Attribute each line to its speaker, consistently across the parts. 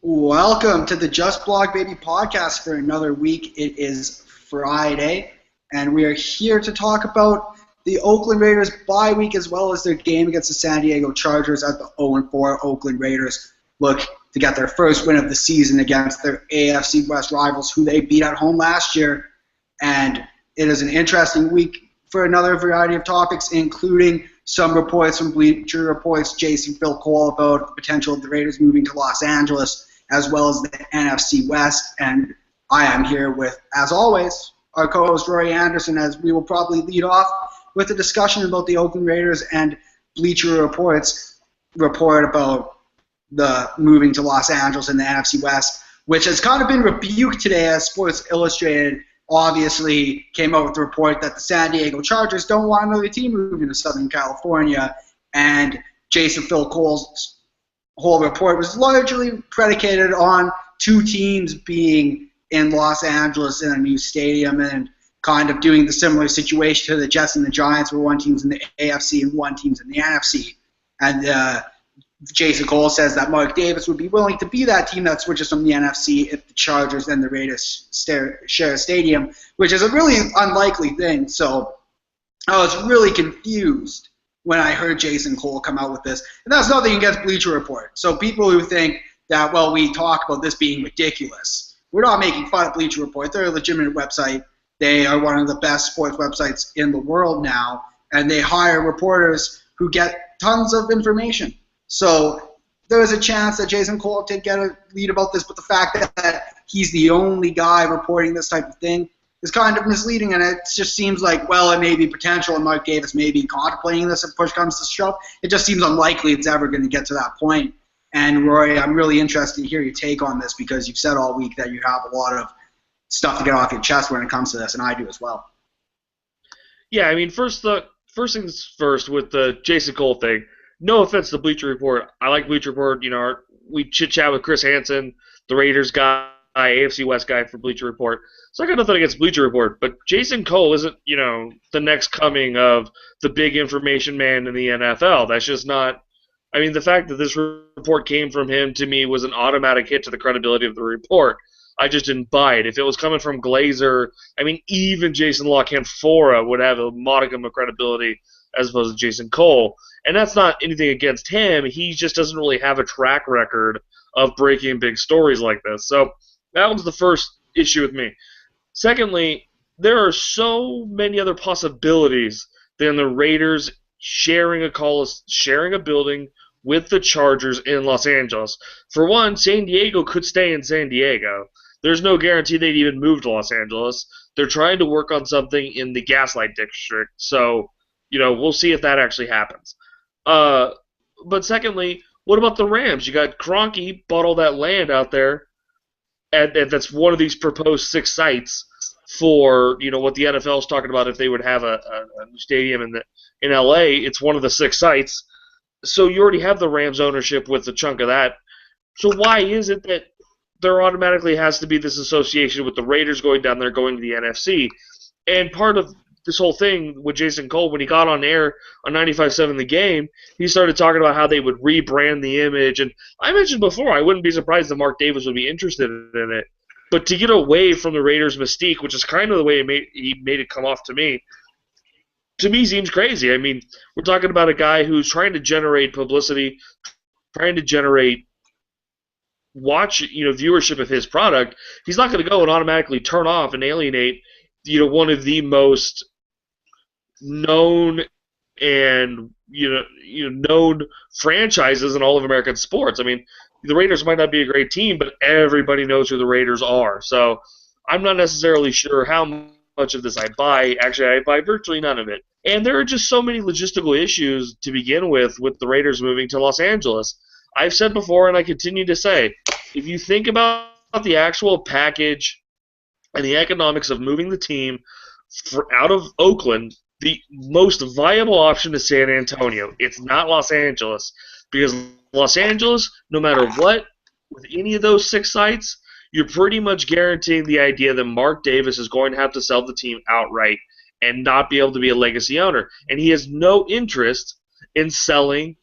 Speaker 1: Welcome to the Just Blog Baby podcast for another week. It is Friday, and we are here to talk about the Oakland Raiders bye week as well as their game against the San Diego Chargers at the 0-4 Oakland Raiders. Look to get their first win of the season against their AFC West rivals, who they beat at home last year. And it is an interesting week for another variety of topics, including some reports from Bleacher Report's Jason Phil Cole about the potential of the Raiders moving to Los Angeles, as well as the NFC West. And I am here with, as always, our co-host Rory Anderson, as we will probably lead off with a discussion about the Oakland Raiders and Bleacher Report's report about the moving to Los Angeles in the NFC West, which has kind of been rebuked today as Sports Illustrated obviously came out with the report that the San Diego Chargers don't want another team moving to Southern California, and Jason Phil Cole's whole report was largely predicated on two teams being in Los Angeles in a new stadium and kind of doing the similar situation to the Jets and the Giants, where one team's in the AFC and one team's in the NFC. And Jason Cole says that Mark Davis would be willing to be that team that switches from the NFC if the Chargers and the Raiders share a stadium, which is a really unlikely thing. So I was really confused when I heard Jason Cole come out with this. And that's nothing against Bleacher Report. So people who think that, well, we talk about this being ridiculous, we're not making fun of Bleacher Report. They're a legitimate website. They are one of the best sports websites in the world now, and they hire reporters who get tons of information. So there was a chance that Jason Cole did get a lead about this, but the fact that he's the only guy reporting this type of thing is kind of misleading, and it just seems like, well, it may be potential, and Mark Davis may be contemplating this if push comes to shove. It just seems unlikely it's ever going to get to that point. And Rory, I'm really interested to hear your take on this, because you've said all week that you have a lot of stuff to get off your chest when it comes to this, and I do as well.
Speaker 2: Yeah, I mean, first things first with the Jason Cole thing. No offense to Bleacher Report. I like Bleacher Report. You know, we chit-chat with Chris Hansen, the Raiders guy, AFC West guy for Bleacher Report. So I got nothing against Bleacher Report. But Jason Cole isn't, the next coming of the big information man in the NFL. That's just not – I mean, the fact that this report came from him, to me, was an automatic hit to the credibility of the report. I just didn't buy it. If it was coming from Glazer, I mean, even Jason La Canfora would have a modicum of credibility as opposed to Jason Cole. And that's not anything against him. He just doesn't really have a track record of breaking big stories like this. So that was the first issue with me. Secondly, there are so many other possibilities than the Raiders sharing a building with the Chargers in Los Angeles. For one, San Diego could stay in San Diego. There's no guarantee they'd even move to Los Angeles. They're trying to work on something in the Gaslight District. So, we'll see if that actually happens. But secondly, what about the Rams? You got Kroenke bought all that land out there, and that's one of these proposed 6 sites for what the NFL is talking about if they would have a new stadium in LA. It's one of the 6 sites, so you already have the Rams ownership with a chunk of that. So why is it that there automatically has to be this association with the Raiders going down there, going to the NFC? And part of this whole thing with Jason Cole, when he got on air on 95.7 The Game, he started talking about how they would rebrand the image. And I mentioned before, I wouldn't be surprised if Mark Davis would be interested in it. But to get away from the Raiders' mystique, which is kind of the way he made it come off to me seems crazy. I mean, we're talking about a guy who's trying to generate publicity, trying to generate viewership of his product. He's not going to go and automatically turn off and alienate one of the most known and known franchises in all of American sports. I mean, the Raiders might not be a great team, but everybody knows who the Raiders are. So I'm not necessarily sure how much of this I buy. Actually, I buy virtually none of it. And there are just so many logistical issues to begin with the Raiders moving to Los Angeles. I've said before, and I continue to say, if you think about the actual package and the economics of moving the team out of Oakland, the most viable option is San Antonio. It's not Los Angeles, because Los Angeles, no matter what, with any of those 6 sites, you're pretty much guaranteeing the idea that Mark Davis is going to have to sell the team outright and not be able to be a legacy owner. And he has no interest in selling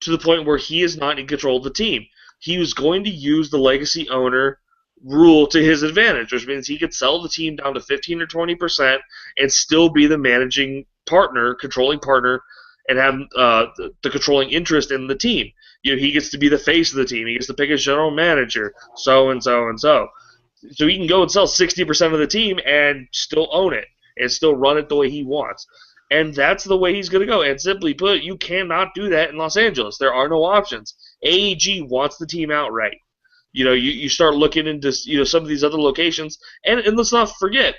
Speaker 2: to the point where he is not in control of the team. he was going to use the legacy owner rule to his advantage, which means he could sell the team down to 15 or 20% and still be the managing partner, controlling partner, and have the controlling interest in the team. He gets to be the face of the team. He gets to pick his general manager, so and so and so. So he can go and sell 60% of the team and still own it and still run it the way he wants. And that's the way he's going to go. And simply put, you cannot do that in Los Angeles. There are no options. AEG wants the team outright. You start looking into some of these other locations, and let's not forget,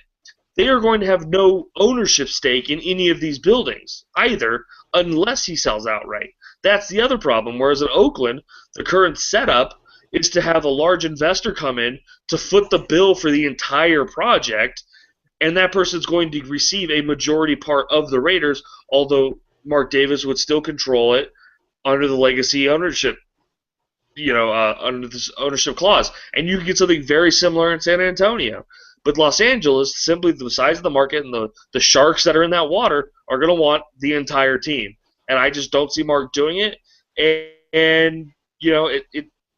Speaker 2: they are going to have no ownership stake in any of these buildings either, unless he sells outright. That's the other problem. Whereas in Oakland, the current setup is to have a large investor come in to foot the bill for the entire project, and that person's going to receive a majority part of the Raiders, although Mark Davis would still control it under the legacy ownership, under this ownership clause. And you can get something very similar in San Antonio. But Los Angeles, simply the size of the market and the sharks that are in that water are going to want the entire team. And I just don't see Mark doing it. And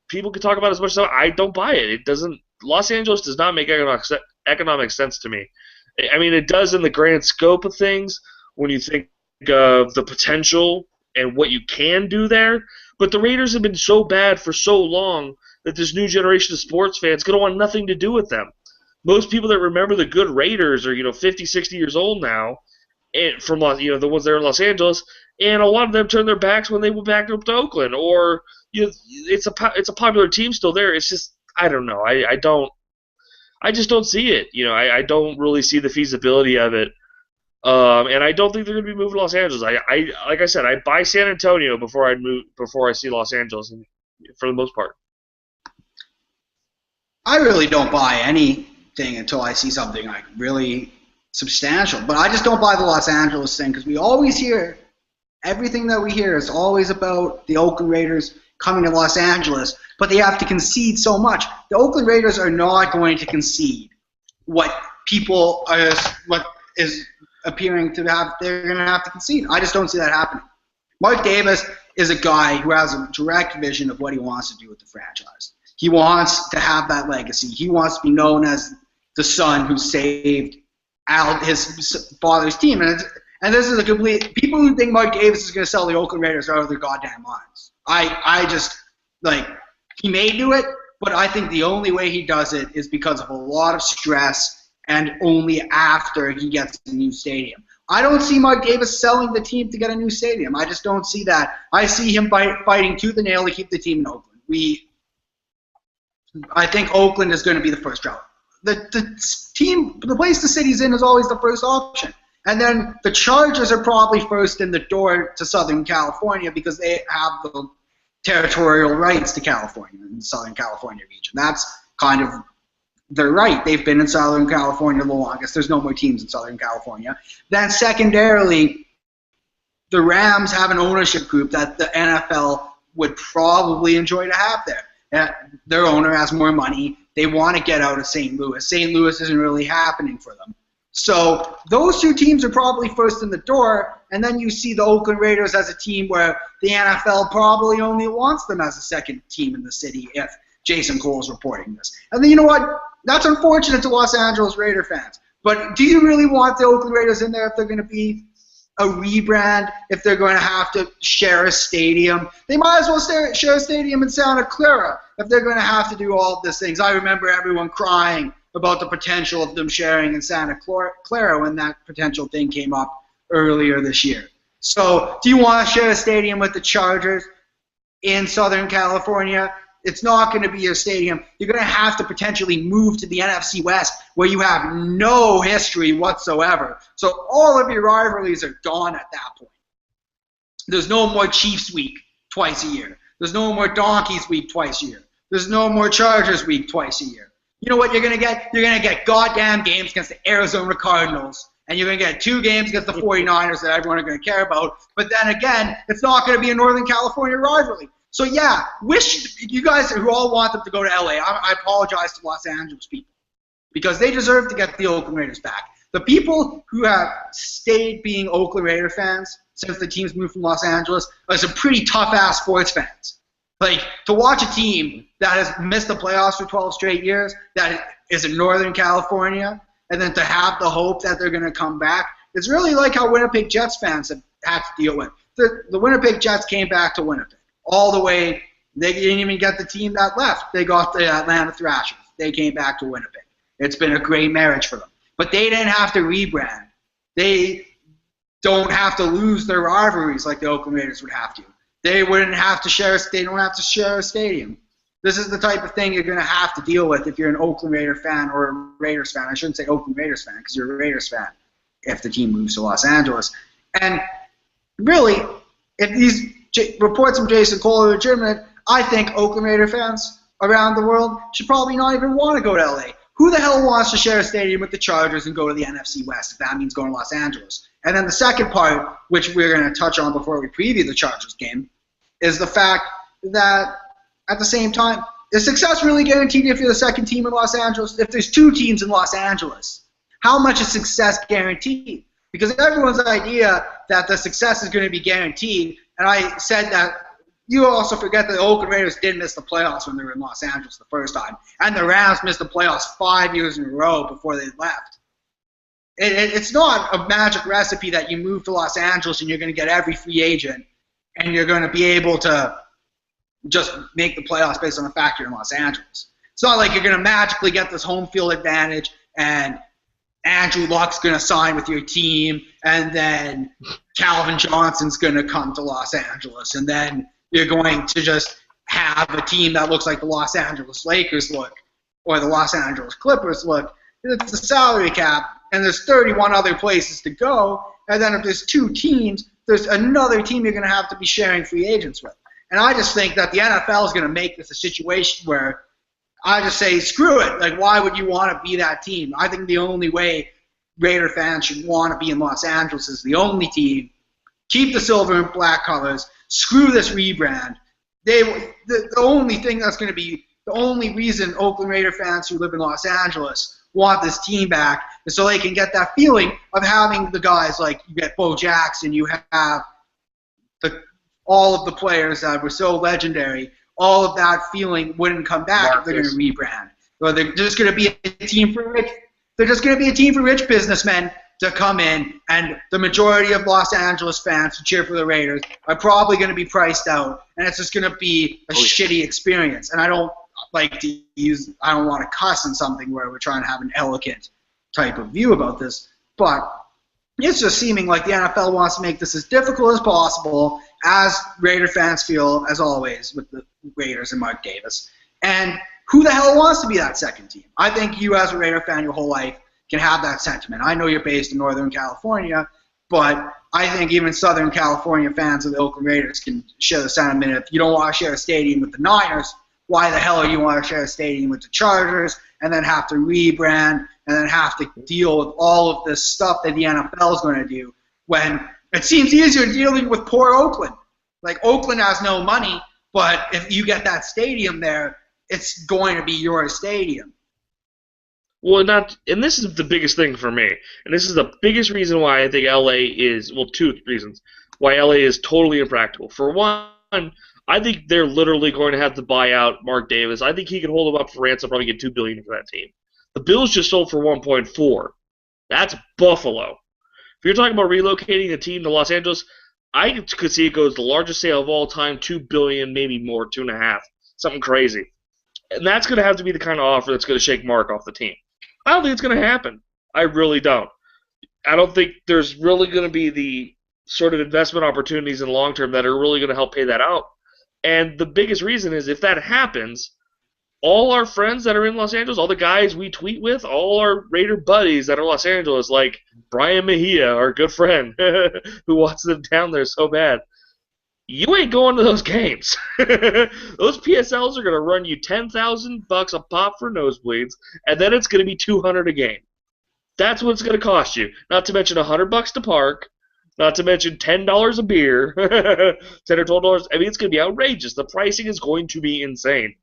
Speaker 2: people can talk about it as much as I don't buy it. It doesn't. Los Angeles does not make economic sense to me. I mean, it does in the grand scope of things when you think of the potential and what you can do there. But the Raiders have been so bad for so long that this new generation of sports fans going to want nothing to do with them. Most people that remember the good Raiders are 50, 60 years old now, and from the ones there in Los Angeles, and a lot of them turned their backs when they went back up to Oakland. Or it's a popular team still there. It's just I don't know. I just don't see it. I don't really see the feasibility of it. And I don't think they're going to be moving to Los Angeles. Like I said, I buy San Antonio before I see Los Angeles, for the most part.
Speaker 1: I really don't buy anything until I see something like really substantial. But I just don't buy the Los Angeles thing because we always hear everything that we hear is always about the Oakland Raiders coming to Los Angeles, but they have to concede so much. The Oakland Raiders are not going to concede what is appearing to have. They're going to have to concede. I just don't see that happening. Mark Davis is a guy who has a direct vision of what he wants to do with the franchise. He wants to have that legacy. He wants to be known as the son who saved his father's team. And this is a complete. People who think Mark Davis is going to sell the Oakland Raiders are out of their goddamn minds. I just he may do it, but I think the only way he does it is because of a lot of stress and only after he gets a new stadium. I don't see Mark Davis selling the team to get a new stadium. I just don't see that. I see him fighting tooth and nail to keep the team in Oakland. I think Oakland is going to be the first route. The place the city's in is always the first option. And then the Chargers are probably first in the door to Southern California because they have the territorial rights to California in the Southern California region. That's kind of their right. They've been in Southern California the longest. There's no more teams in Southern California. Then secondarily, the Rams have an ownership group that the NFL would probably enjoy to have there. Their owner has more money. They want to get out of St. Louis. St. Louis isn't really happening for them. So those two teams are probably first in the door, and then you see the Oakland Raiders as a team where the NFL probably only wants them as a second team in the city if Jason Cole is reporting this. And then you know what? That's unfortunate to Los Angeles Raider fans. But do you really want the Oakland Raiders in there if they're going to be a rebrand, if they're going to have to share a stadium? They might as well share a stadium in Santa Clara if they're going to have to do all of these things. I remember everyone crying about the potential of them sharing in Santa Clara when that potential thing came up earlier this year. So do you want to share a stadium with the Chargers in Southern California? It's not going to be your stadium. You're going to have to potentially move to the NFC West where you have no history whatsoever. So all of your rivalries are gone at that point. There's no more Chiefs Week twice a year. There's no more Donkeys Week twice a year. There's no more Chargers Week twice a year. You know what you're going to get? You're going to get goddamn games against the Arizona Cardinals, and you're going to get 2 games against the 49ers that everyone are going to care about. But then again, it's not going to be a Northern California rivalry. So yeah, wish you guys who all want them to go to LA. I apologize to Los Angeles people because they deserve to get the Oakland Raiders back. The people who have stayed being Oakland Raider fans since the teams moved from Los Angeles are some pretty tough-ass sports fans. Like, to watch a team that has missed the playoffs for 12 straight years, that is in Northern California, and then to have the hope that they're going to come back, it's really like how Winnipeg Jets fans have had to deal with. The Winnipeg Jets came back to Winnipeg all the way. They didn't even get the team that left. They got the Atlanta Thrashers. They came back to Winnipeg. It's been a great marriage for them. But they didn't have to rebrand. They don't have to lose their rivalries like the Oakland Raiders would have to. They wouldn't have to share. They don't have to share a stadium. This is the type of thing you're going to have to deal with if you're an Oakland Raider fan or a Raiders fan. I shouldn't say Oakland Raiders fan because you're a Raiders fan if the team moves to Los Angeles. And really, if these reports from Jason Cole are legitimate, I think Oakland Raider fans around the world should probably not even want to go to LA. Who the hell wants to share a stadium with the Chargers and go to the NFC West if that means going to Los Angeles? And then the second part, which we're going to touch on before we preview the Chargers game, is the fact that at the same time, is success really guaranteed if you're the second team in Los Angeles? If there's two teams in Los Angeles, how much is success guaranteed? Because everyone's idea that the success is going to be guaranteed, and I said that you also forget that the Oakland Raiders did miss the playoffs when they were in Los Angeles the first time, and the Rams missed the playoffs 5 years in a row before they left. It's not a magic recipe that you move to Los Angeles and you're going to get every free agent and you're going to be able to just make the playoffs based on the fact you're in Los Angeles. It's not like you're going to magically get this home field advantage and Andrew Luck's going to sign with your team and then Calvin Johnson's going to come to Los Angeles and then you're going to just have a team that looks like the Los Angeles Lakers look or the Los Angeles Clippers look. It's the salary cap, and there's 31 other places to go, and then if there's two teams, there's another team you're going to have to be sharing free agents with. And I just think that the NFL is going to make this a situation where I just say, screw it. Like, why would you want to be that team? I think the only way Raider fans should want to be in Los Angeles is the only team. Keep the silver and black colors. Screw this rebrand. The only thing that's going to be the only reason Oakland Raider fans who live in Los Angeles want this team back is so they can get that feeling of having the guys like you get Bo Jackson, you have all of the players that were so legendary. All of that feeling wouldn't come back if they're going to rebrand. Or they're just going to be a team for rich. They're just going to be a team for rich businessmen to come in, and the majority of Los Angeles fans who cheer for the Raiders are probably going to be priced out, and it's just going to be a shitty experience. And I don't like to use, I don't want to cuss in something where we're trying to have an elegant type of view about this, but it's just seeming like the NFL wants to make this as difficult as possible, as Raider fans feel, as always, with the Raiders and Mark Davis. And who the hell wants to be that second team? I think you, as a Raider fan your whole life, can have that sentiment. I know you're based in Northern California, but I think even Southern California fans of the Oakland Raiders can share the sentiment. If you don't want to share a stadium with the Niners, why the hell do you want to share a stadium with the Chargers and then have to rebrand and then have to deal with all of this stuff that the NFL is going to do when it seems easier dealing with poor Oakland. Like, Oakland has no money, but if you get that stadium there, it's going to be your stadium.
Speaker 2: Well, and this is the biggest thing for me, and this is the biggest reason why I think LA is, well, two reasons why LA is totally impractical. For one, I think they're literally going to have to buy out Mark Davis. I think he can hold him up for ransom, probably get $2 billion for that team. The Bills just sold for 1.4. That's Buffalo. If you're talking about relocating a team to Los Angeles, I could see it goes the largest sale of all time, $2 billion, maybe more, 2.5, something crazy. And that's going to have to be the kind of offer that's going to shake Mark off the team. I don't think it's going to happen. I really don't. I don't think there's really going to be the sort of investment opportunities in the long term that are really going to help pay that out. And the biggest reason is if that happens, all our friends that are in Los Angeles, all the guys we tweet with, all our Raider buddies that are in Los Angeles, like Brian Mejia, our good friend, who wants them down there so bad, you ain't going to those games. Those PSLs are going to run you $10,000 a pop for nosebleeds, and then it's going to be $200 a game. That's what it's going to cost you. Not to mention $100 to park. Not to mention $10 a beer. $10 or $12. I mean, it's going to be outrageous. The pricing is going to be insane.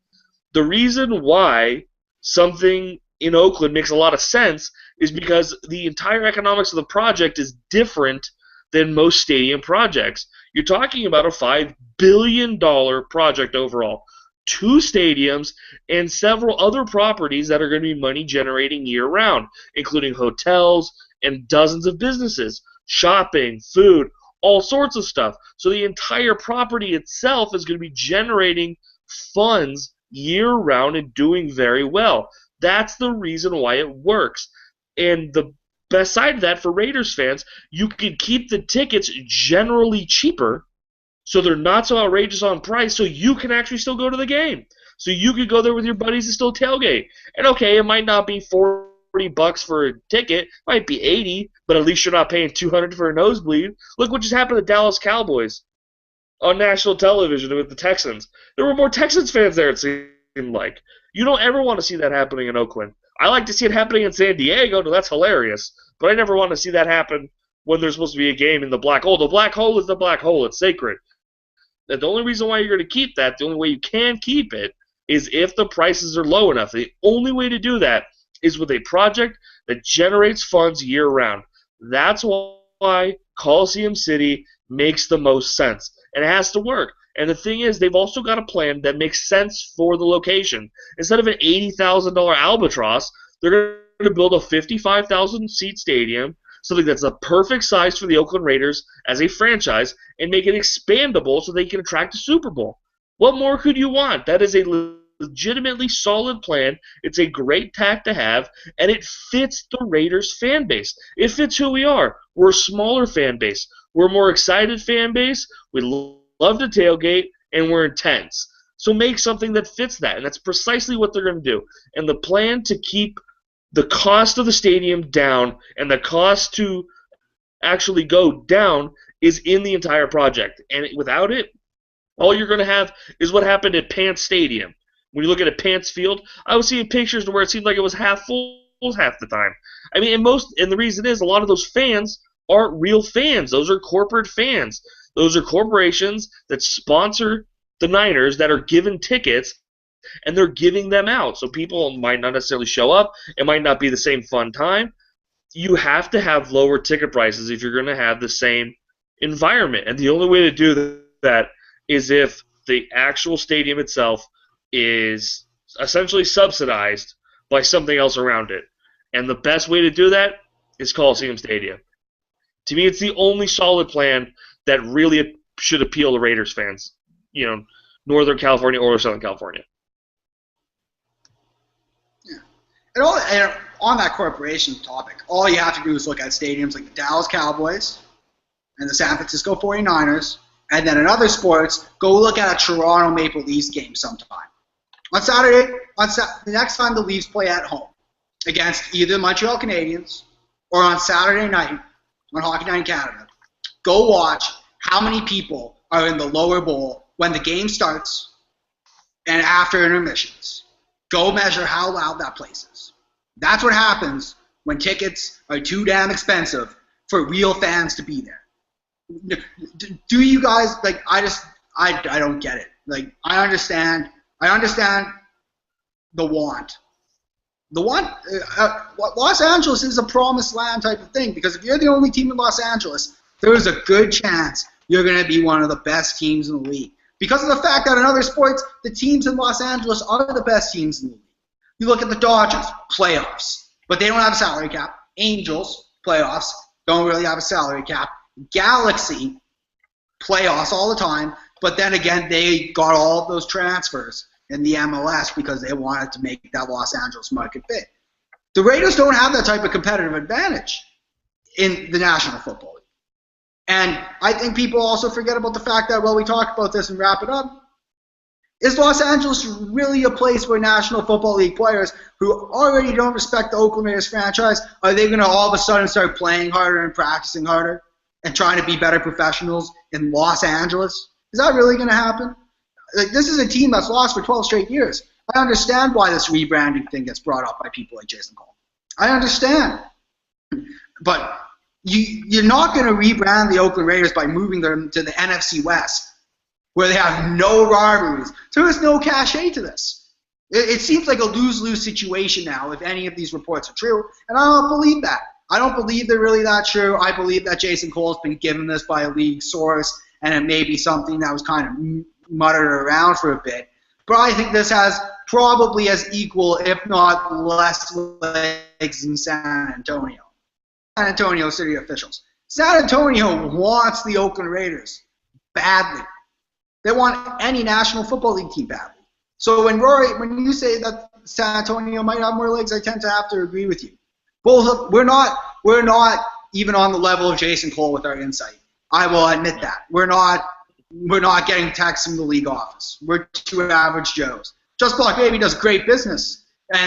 Speaker 2: The reason why something in Oakland makes a lot of sense is because the entire economics of the project is different than most stadium projects. You're talking about a $5 billion project overall. 2 stadiums and several other properties that are going to be money generating year round, including hotels and dozens of businesses, shopping, food, all sorts of stuff. So the entire property itself is going to be generating funds year round and doing very well. That's the reason why it works. And the best side of that for Raiders fans, you can keep the tickets generally cheaper, so they're not so outrageous on price, so you can actually still go to the game. So you could go there with your buddies and still tailgate. And okay, it might not be $40 for a ticket, it might be $80, but at least you're not paying $200 for a nosebleed. Look what just happened to the Dallas Cowboys on national television with the Texans. There were more Texans fans there, it seemed like. You don't ever want to see that happening in Oakland. I like to see it happening in San Diego. No, that's hilarious. But I never want to see that happen when there's supposed to be a game in the black hole. The black hole is the black hole. It's sacred. And the only reason why you're going to keep that, the only way you can keep it, is if the prices are low enough. The only way to do that is with a project that generates funds year-round. That's why Coliseum City makes the most sense. And it has to work. And the thing is, they've also got a plan that makes sense for the location. Instead of an $80,000 albatross, they're going to build a 55,000-seat stadium, something that's the perfect size for the Oakland Raiders as a franchise, and make it expandable so they can attract a Super Bowl. What more could you want? That is a legitimately solid plan. It's a great tack to have, and it fits the Raiders fan base. It fits who we are. We're a smaller fan base. We're a more excited fan base. We love to tailgate, and we're intense. So make something that fits that, and that's precisely what they're going to do. And the plan to keep the cost of the stadium down and the cost to actually go down is in the entire project. And without it, all you're going to have is what happened at Pants Stadium. When you look at a Pants Field, I was seeing pictures where it seemed like it was half full half the time. I mean, and the reason is a lot of those fans aren't real fans. Those are corporate fans. Those are corporations that sponsor the Niners that are given tickets, and they're giving them out. So people might not necessarily show up. It might not be the same fun time. You have to have lower ticket prices if you're going to have the same environment. And the only way to do that is if the actual stadium itself is essentially subsidized by something else around it. And the best way to do that is Coliseum Stadium. To me, it's the only solid plan that really should appeal to Raiders fans, Northern California or Southern California.
Speaker 1: Yeah. And on that corporation topic, all you have to do is look at stadiums like the Dallas Cowboys and the San Francisco 49ers, and then in other sports, go look at a Toronto Maple Leafs game sometime. On Saturday, the next time the Leafs play at home against either the Montreal Canadiens or on Saturday night on Hockey Night in Canada, go watch how many people are in the lower bowl when the game starts and after intermissions. Go measure how loud that place is. That's what happens when tickets are too damn expensive for real fans to be there. Do you guys, I don't get it. I understand the want. Los Angeles is a promised land type of thing, because if you're the only team in Los Angeles, there's a good chance you're going to be one of the best teams in the league. Because of the fact that in other sports, the teams in Los Angeles are the best teams in the league. You look at the Dodgers, playoffs, but they don't have a salary cap. Angels, playoffs, don't really have a salary cap. Galaxy, playoffs all the time, but then again, they got all of those transfers in the MLS because they wanted to make that Los Angeles market big. The Raiders don't have that type of competitive advantage in the National Football League. And I think people also forget about the fact that, we talk about this and wrap it up, is Los Angeles really a place where National Football League players who already don't respect the Oakland Raiders franchise, are they going to all of a sudden start playing harder and practicing harder and trying to be better professionals in Los Angeles? Is that really going to happen? This is a team that's lost for 12 straight years. I understand why this rebranding thing gets brought up by people like Jason Cole. I understand. But you're not going to rebrand the Oakland Raiders by moving them to the NFC West, where they have no rivalries. There is no cachet to this. It seems like a lose-lose situation now if any of these reports are true, and I don't believe that. I don't believe they're really that true. I believe that Jason Cole's been given this by a league source, and it may be something that was kind of muttered around for a bit. But I think this has probably as equal, if not less, legs in San Antonio. San Antonio city officials. San Antonio wants the Oakland Raiders badly. They want any National Football League team badly. So when you say that San Antonio might have more legs, I tend to have to agree with you. We're not even on the level of Jason Cole with our insight. I will admit that. We're not getting texts from the league office. We're two average Joes. Just Block Baby does great business,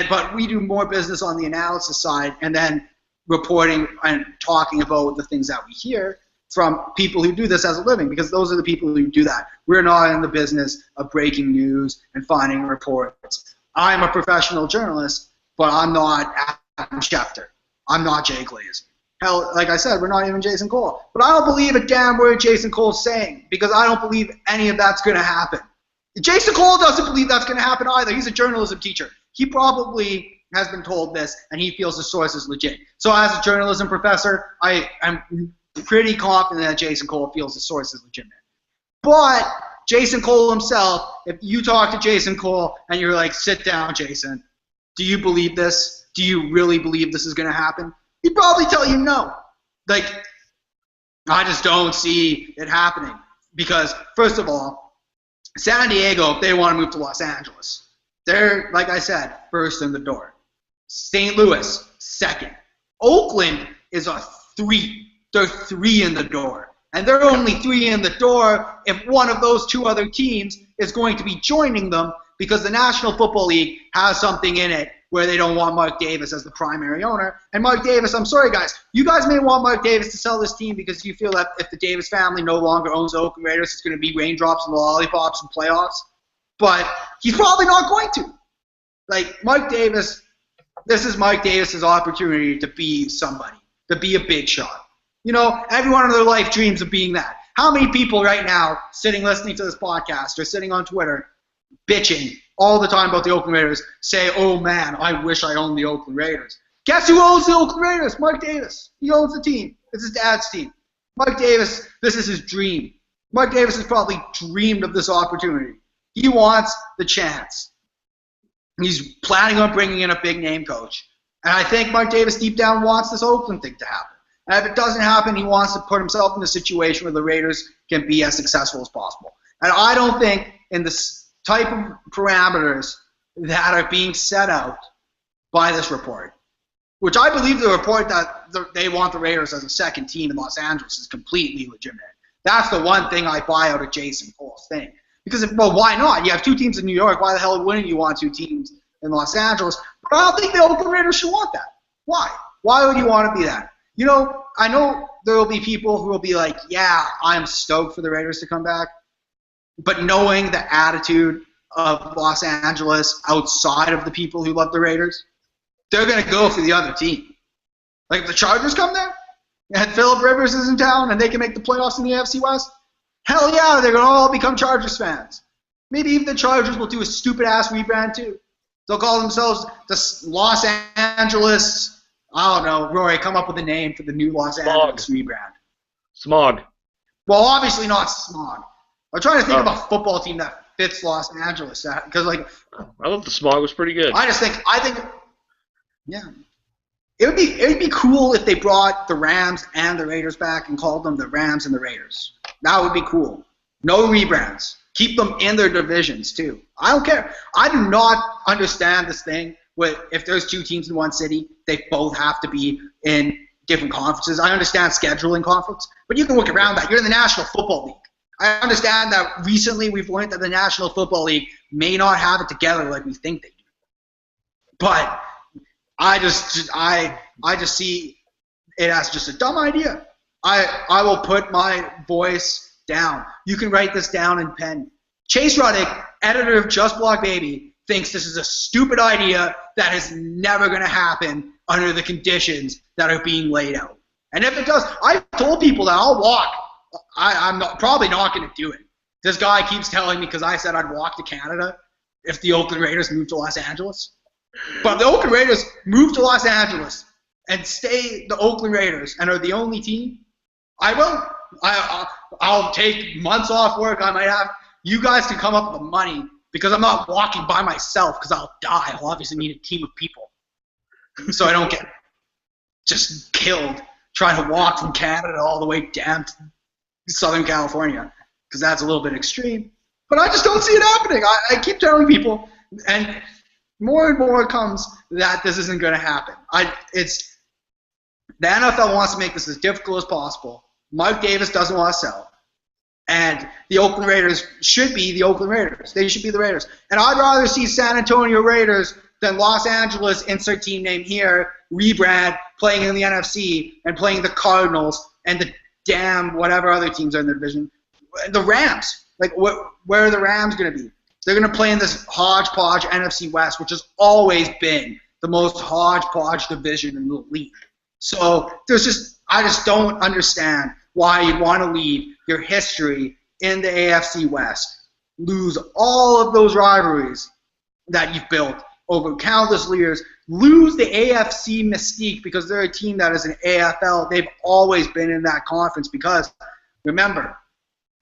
Speaker 1: but we do more business on the analysis side and then reporting and talking about the things that we hear from people who do this as a living, because those are the people who do that. We're not in the business of breaking news and finding reports. I'm a professional journalist, but I'm not Adam Schefter. I'm not Jay Glazer. Hell, like I said, we're not even Jason Cole. But I don't believe a damn word Jason Cole's saying, because I don't believe any of that's going to happen. Jason Cole doesn't believe that's going to happen either. He's a journalism teacher. He probably has been told this, and he feels the source is legit. So as a journalism professor, I'm pretty confident that Jason Cole feels the source is legitimate. But Jason Cole himself, if you talk to Jason Cole and you're like, sit down, Jason, do you believe this? Do you really believe this is going to happen? He'd probably tell you no. Like, I just don't see it happening. Because, first of all, San Diego, if they want to move to Los Angeles, they're, like I said, first in the door. St. Louis, second. Oakland is a 3. They're 3 in the door. And they're only 3 in the door if one of those 2 other teams is going to be joining them, because the National Football League has something in it where they don't want Mark Davis as the primary owner. And Mark Davis, I'm sorry guys, you guys may want Mark Davis to sell this team because you feel that if the Davis family no longer owns the Oakland Raiders, it's going to be raindrops and lollipops and playoffs. But he's probably not going to. Like, Mark Davis, this is Mark Davis's opportunity to be somebody, to be a big shot. You know, everyone in their life dreams of being that. How many people right now sitting listening to this podcast or sitting on Twitter bitching all the time about the Oakland Raiders say, oh man, I wish I owned the Oakland Raiders. Guess who owns the Oakland Raiders? Mark Davis. He owns the team. It's his dad's team. Mark Davis, this is his dream. Mark Davis has probably dreamed of this opportunity. He wants the chance. He's planning on bringing in a big name coach. And I think Mark Davis deep down wants this Oakland thing to happen. And if it doesn't happen, he wants to put himself in a situation where the Raiders can be as successful as possible. And I don't think in this type of parameters that are being set out by this report, which I believe the report that they want the Raiders as a second team in Los Angeles is completely legitimate. That's the one thing I buy out of Jason Cole's thing. Because, well, why not? You have 2 teams in New York. Why the hell wouldn't you want 2 teams in Los Angeles? But I don't think the Oakland Raiders should want that. Why? Why would you want to be that? You know, I know there will be people who will be like, yeah, I'm stoked for the Raiders to come back. But knowing the attitude of Los Angeles outside of the people who love the Raiders, they're going to go for the other team. Like, if the Chargers come there and Phillip Rivers is in town and they can make the playoffs in the AFC West, hell yeah, they're going to all become Chargers fans. Maybe even the Chargers will do a stupid-ass rebrand too. They'll call themselves the Los Angeles, I don't know, Rory, come up with a name for the new Los Angeles rebrand.
Speaker 2: Smog.
Speaker 1: Well, obviously not Smog. I'm trying to think of a football team that fits Los Angeles, because like,
Speaker 2: I thought the Smog was pretty good.
Speaker 1: I think, yeah, it would be cool if they brought the Rams and the Raiders back and called them the Rams and the Raiders. That would be cool. No rebrands. Keep them in their divisions too. I don't care. I do not understand this thing with if there's 2 teams in one city, they both have to be in different conferences. I understand scheduling conflicts, but you can work around that. You're in the National Football League. I understand that recently we've learned that the National Football League may not have it together like we think they do. But I just see it as just a dumb idea. I will put my voice down. You can write this down in pen. Chase Ruttig, editor of Just Block Baby, thinks this is a stupid idea that is never going to happen under the conditions that are being laid out. And if it does, I've told people that I'll walk. I'm probably not going to do it. This guy keeps telling me because I said I'd walk to Canada if the Oakland Raiders moved to Los Angeles. But if the Oakland Raiders move to Los Angeles and stay the Oakland Raiders and are the only team, I will. I'll take months off work. I might have. You guys can come up with the money because I'm not walking by myself because I'll die. I'll obviously need a team of people so I don't get just killed trying to walk from Canada all the way down to Southern California because that's a little bit extreme. But I just don't see it happening. I keep telling people, and more comes that this isn't going to happen. The NFL wants to make this as difficult as possible. Mark Davis doesn't want to sell. And the Oakland Raiders should be the Oakland Raiders. They should be the Raiders. And I'd rather see San Antonio Raiders than Los Angeles, insert team name here, rebrand, playing in the NFC, and playing the Cardinals and the damn whatever other teams are in the division. The Rams. Like, where are the Rams going to be? They're going to play in this hodgepodge NFC West, which has always been the most hodgepodge division in the league. So I just don't understand why you'd want to leave your history in the AFC West, lose all of those rivalries that you've built over countless years, lose the AFC mystique because they're a team that is an AFL. They've always been in that conference because, remember,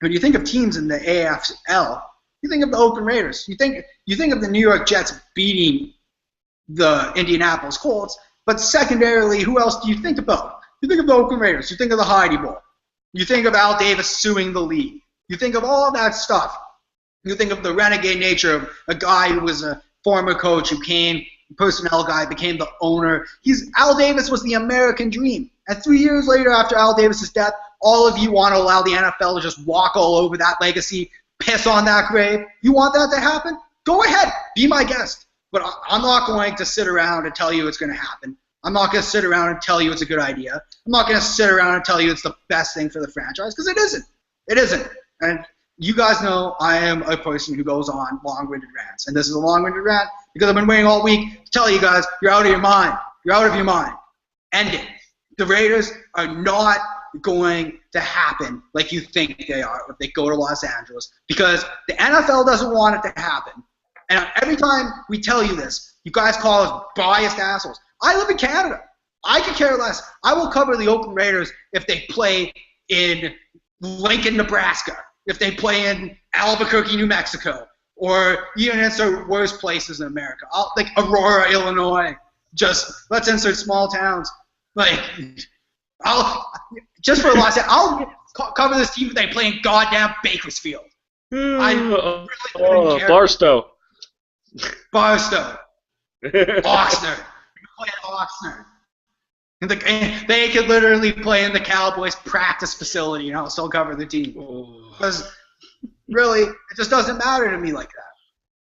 Speaker 1: when you think of teams in the AFL, you think of the Oakland Raiders. You think of the New York Jets beating the Indianapolis Colts, but secondarily, who else do you think about? You think of the Oakland Raiders. You think of the Heidi Bowl. You think of Al Davis suing the league. You think of all of that stuff. You think of the renegade nature of a guy who was a former coach who became a personnel guy, became the owner. Al Davis was the American dream. And 3 years later, after Al Davis's death, all of you want to allow the NFL to just walk all over that legacy, piss on that grave. You want that to happen? Go ahead. Be my guest. But I'm not going to sit around and tell you it's going to happen. I'm not going to sit around and tell you it's a good idea. I'm not going to sit around and tell you it's the best thing for the franchise, because it isn't. It isn't. And you guys know I am a person who goes on long-winded rants. And this is a long-winded rant because I've been waiting all week to tell you guys, you're out of your mind. You're out of your mind. End it. The Raiders are not going to happen like you think they are if they go to Los Angeles, because the NFL doesn't want it to happen. And every time we tell you this, you guys call us biased assholes. I live in Canada. I could care less. I will cover the Oakland Raiders if they play in Lincoln, Nebraska, if they play in Albuquerque, New Mexico, or even insert worse places in America. Like Aurora, Illinois. Just let's insert small towns. Like, just for Los Angeles, I'll cover this team if they play in goddamn Bakersfield. I really wouldn't care.
Speaker 2: Barstow.
Speaker 1: Oxnard. Play at Oxnard. And they could literally play in the Cowboys practice facility and I'll still cover the team. Because really, it just doesn't matter to me like that.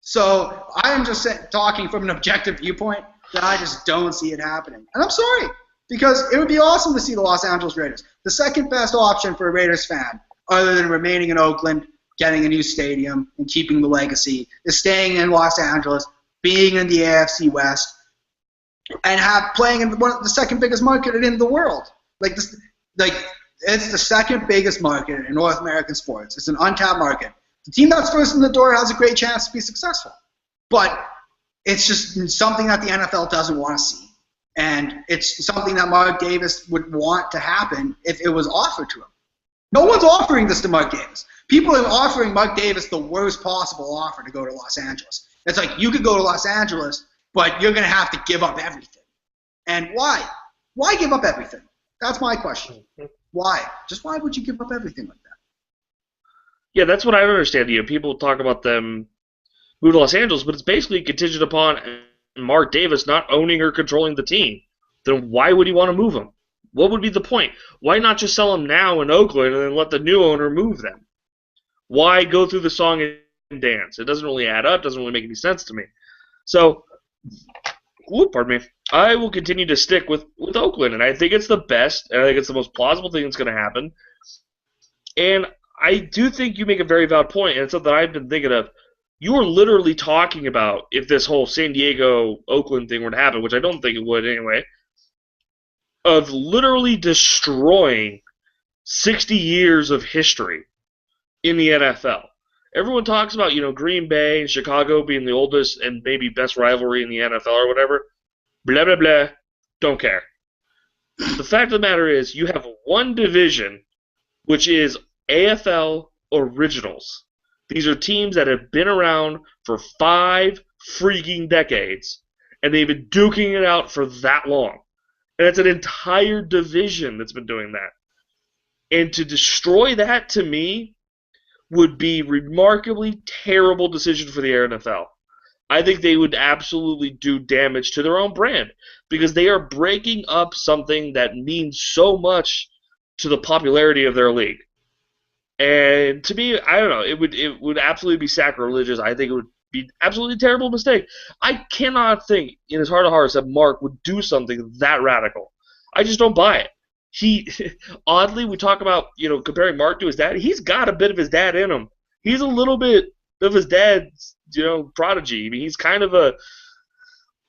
Speaker 1: So I'm just talking from an objective viewpoint that I just don't see it happening. And I'm sorry, because it would be awesome to see the Los Angeles Raiders. The second best option for a Raiders fan, other than remaining in Oakland, getting a new stadium, and keeping the legacy, is staying in Los Angeles, being in the AFC West, and playing in the second biggest market in the world. It's the second biggest market in North American sports. It's an untapped market. The team that's first in the door has a great chance to be successful. But it's just something that the NFL doesn't want to see. And it's something that Mark Davis would want to happen if it was offered to him. No one's offering this to Mark Davis. People are offering Mark Davis the worst possible offer to go to Los Angeles. It's like, you could go to Los Angeles, but you're going to have to give up everything. And why? Why give up everything? That's my question. Why? Just why would you give up everything like that?
Speaker 2: Yeah, that's what I don't understand. People talk about them moving to Los Angeles, but it's basically contingent upon Mark Davis not owning or controlling the team. Then why would he want to move him? What would be the point? Why not just sell him now in Oakland and then let the new owner move them? Why go through the song and dance? It doesn't really add up. Doesn't really make any sense to me. So, pardon me. I will continue to stick with Oakland, and I think it's the best, and I think it's the most plausible thing that's going to happen. And I do think you make a very valid point, and it's something I've been thinking of. You were literally talking about if this whole San Diego-Oakland thing were to happen, which I don't think it would anyway, of literally destroying 60 years of history in the NFL. Everyone talks about, Green Bay and Chicago being the oldest and maybe best rivalry in the NFL or whatever. Blah, blah, blah. Don't care. The fact of the matter is you have one division which is AFL Originals. These are teams that have been around for 5 freaking decades, and they've been duking it out for that long. And it's an entire division that's been doing that. And to destroy that, to me, would be remarkably terrible decision for the NFL. I think they would absolutely do damage to their own brand because they are breaking up something that means so much to the popularity of their league. And to me, I don't know, it would absolutely be sacrilegious. I think it would be absolutely terrible mistake. I cannot think in his heart of hearts that Mark would do something that radical. I just don't buy it. He oddly, we talk about, comparing Mark to his dad. He's got a bit of his dad in him. He's a little bit of his dad's, prodigy. I mean, he's kind of a,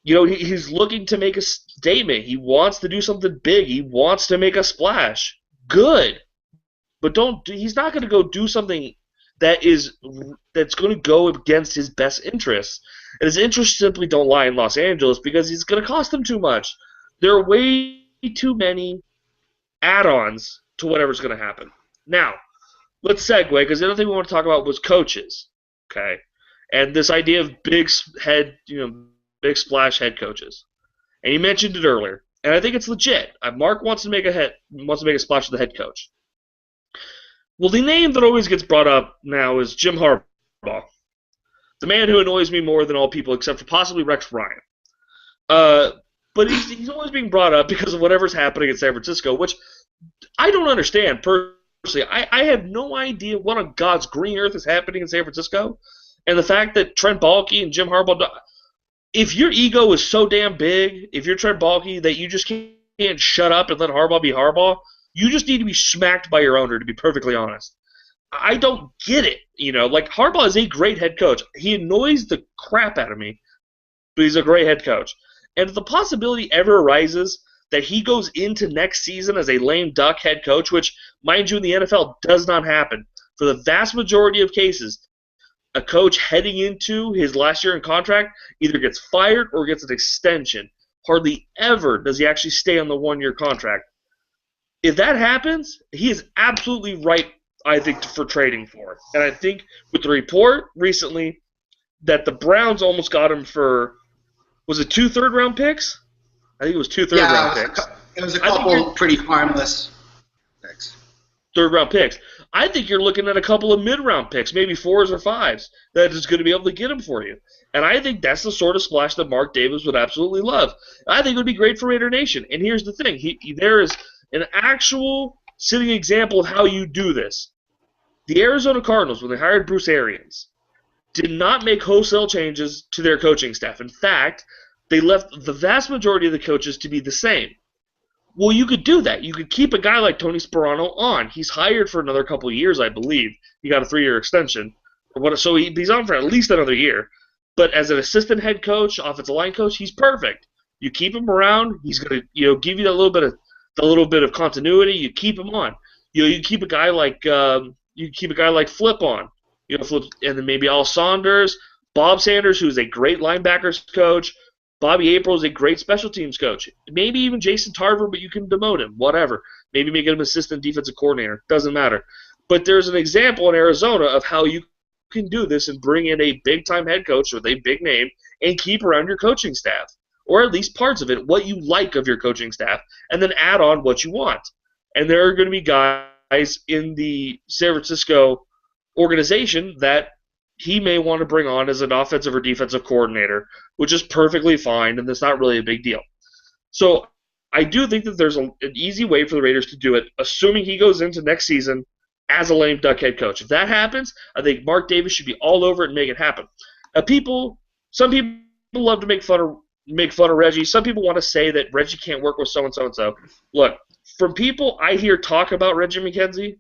Speaker 2: he's looking to make a statement. He wants to do something big. He wants to make a splash. Good, but he's not going to go do something that's going to go against his best interests. And his interests simply don't lie in Los Angeles because it's going to cost him too much. There are way too many add-ons to whatever's going to happen. Now, let's segue, because the other thing we want to talk about was coaches, okay? And this idea of big splash head coaches. And you mentioned it earlier, and I think it's legit. Mark wants to make a splash with the head coach. Well, the name that always gets brought up now is Jim Harbaugh, the man who annoys me more than all people except for possibly Rex Ryan. But he's always being brought up because of whatever's happening in San Francisco, which I don't understand personally. I have no idea what on God's green earth is happening in San Francisco. And the fact that Trent Baalke and Jim Harbaugh, if your ego is so damn big, if you're Trent Baalke, that you just can't shut up and let Harbaugh be Harbaugh, you just need to be smacked by your owner, to be perfectly honest. I don't get it. Harbaugh is a great head coach. He annoys the crap out of me, but he's a great head coach. And if the possibility ever arises that he goes into next season as a lame duck head coach, which, mind you, in the NFL does not happen, for the vast majority of cases, a coach heading into his last year in contract either gets fired or gets an extension. Hardly ever does he actually stay on the 1-year contract. If that happens, he is absolutely right, I think, for trading for it. And I think with the report recently that the Browns almost got him for, was it 2 third-round picks? I think it was 2 third-round picks.
Speaker 1: It was a couple pretty harmless picks.
Speaker 2: Third-round picks. I think you're looking at a couple of mid-round picks, maybe 4s or 5s, that is going to be able to get him for you. And I think that's the sort of splash that Mark Davis would absolutely love. I think it would be great for Raider Nation. And here's the thing. There is an actual sitting example of how you do this. The Arizona Cardinals, when they hired Bruce Arians, did not make wholesale changes to their coaching staff. In fact, they left the vast majority of the coaches to be the same. Well, you could do that. You could keep a guy like Tony Sparano on. He's hired for another couple of years, I believe. He got a 3-year extension. So he's on for at least another year. But as an assistant head coach, offensive line coach, he's perfect. You keep him around. He's going to give you a little bit of continuity. You keep him on. You keep a guy like Flip on. Flip, and then maybe Al Saunders, Bob Sanders, who's a great linebackers coach. Bobby April is a great special teams coach. Maybe even Jason Tarver, but you can demote him. Whatever. Maybe make him assistant defensive coordinator. Doesn't matter. But there's an example in Arizona of how you can do this and bring in a big-time head coach with a big name and keep around your coaching staff, or at least parts of it, what you like of your coaching staff, and then add on what you want. And there are going to be guys in the San Francisco organization that he may want to bring on as an offensive or defensive coordinator, which is perfectly fine, and that's not really a big deal. So I do think that there's an easy way for the Raiders to do it, assuming he goes into next season as a lame duck head coach. If that happens, I think Mark Davis should be all over it and make it happen. Some people love to make fun of Reggie. Some people want to say that Reggie can't work with so-and-so. Look, from people I hear talk about Reggie McKenzie,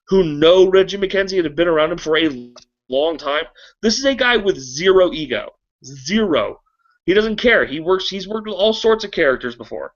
Speaker 2: who know Reggie McKenzie and have been around him for a long time, this is a guy with zero ego. Zero. He doesn't care. He's worked with all sorts of characters before.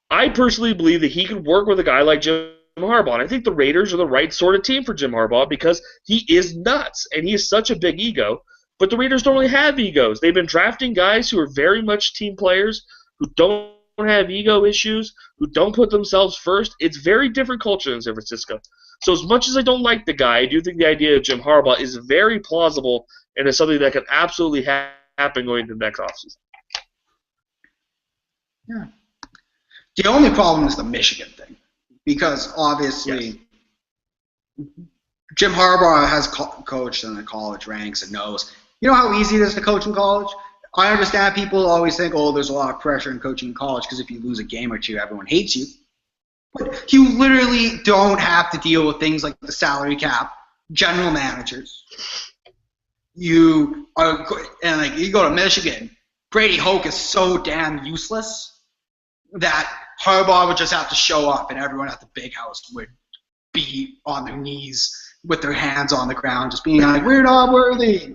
Speaker 2: I personally believe that he could work with a guy like Jim Harbaugh. And I think the Raiders are the right sort of team for Jim Harbaugh because he is nuts and he is such a big ego. But the Raiders don't really have egos. They've been drafting guys who are very much team players, who don't have ego issues, who don't put themselves first, it's very different culture in San Francisco. So as much as I don't like the guy, I do think the idea of Jim Harbaugh is very plausible and is something that could absolutely happen going into the next offseason.
Speaker 1: Yeah. The only problem is the Michigan thing, because obviously Jim Harbaugh has coached in the college ranks and knows. You know how easy it is to coach in college? I understand people always think, oh, there's a lot of pressure in coaching in college because if you lose a game or two, everyone hates you. But you literally don't have to deal with things like the salary cap, general managers. You go to Michigan, Brady Hoke is so damn useless that Harbaugh would just have to show up and everyone at the big house would be on their knees with their hands on the ground, just being like, we're not worthy.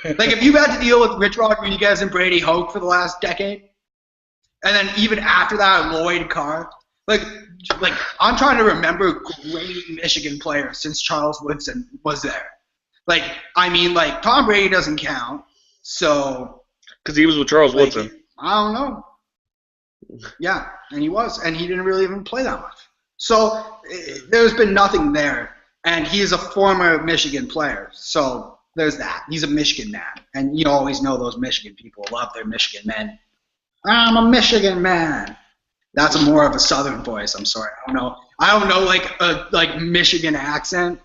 Speaker 1: Like, if you've had to deal with Rich Rodriguez and Brady Hoke for the last decade, and then even after that, Lloyd Carr, like I'm trying to remember great Michigan players since Charles Woodson was there. Like, I mean, like, Tom Brady doesn't count, so...
Speaker 2: Because he was with Charles Woodson.
Speaker 1: I don't know. Yeah, and he was, and he didn't really even play that much. So, there's been nothing there, and he is a former Michigan player, so there's that. He's a Michigan man, and you always know those Michigan people love their Michigan men. I'm a Michigan man. That's more of a Southern voice. I'm sorry. I don't know like a Michigan accent.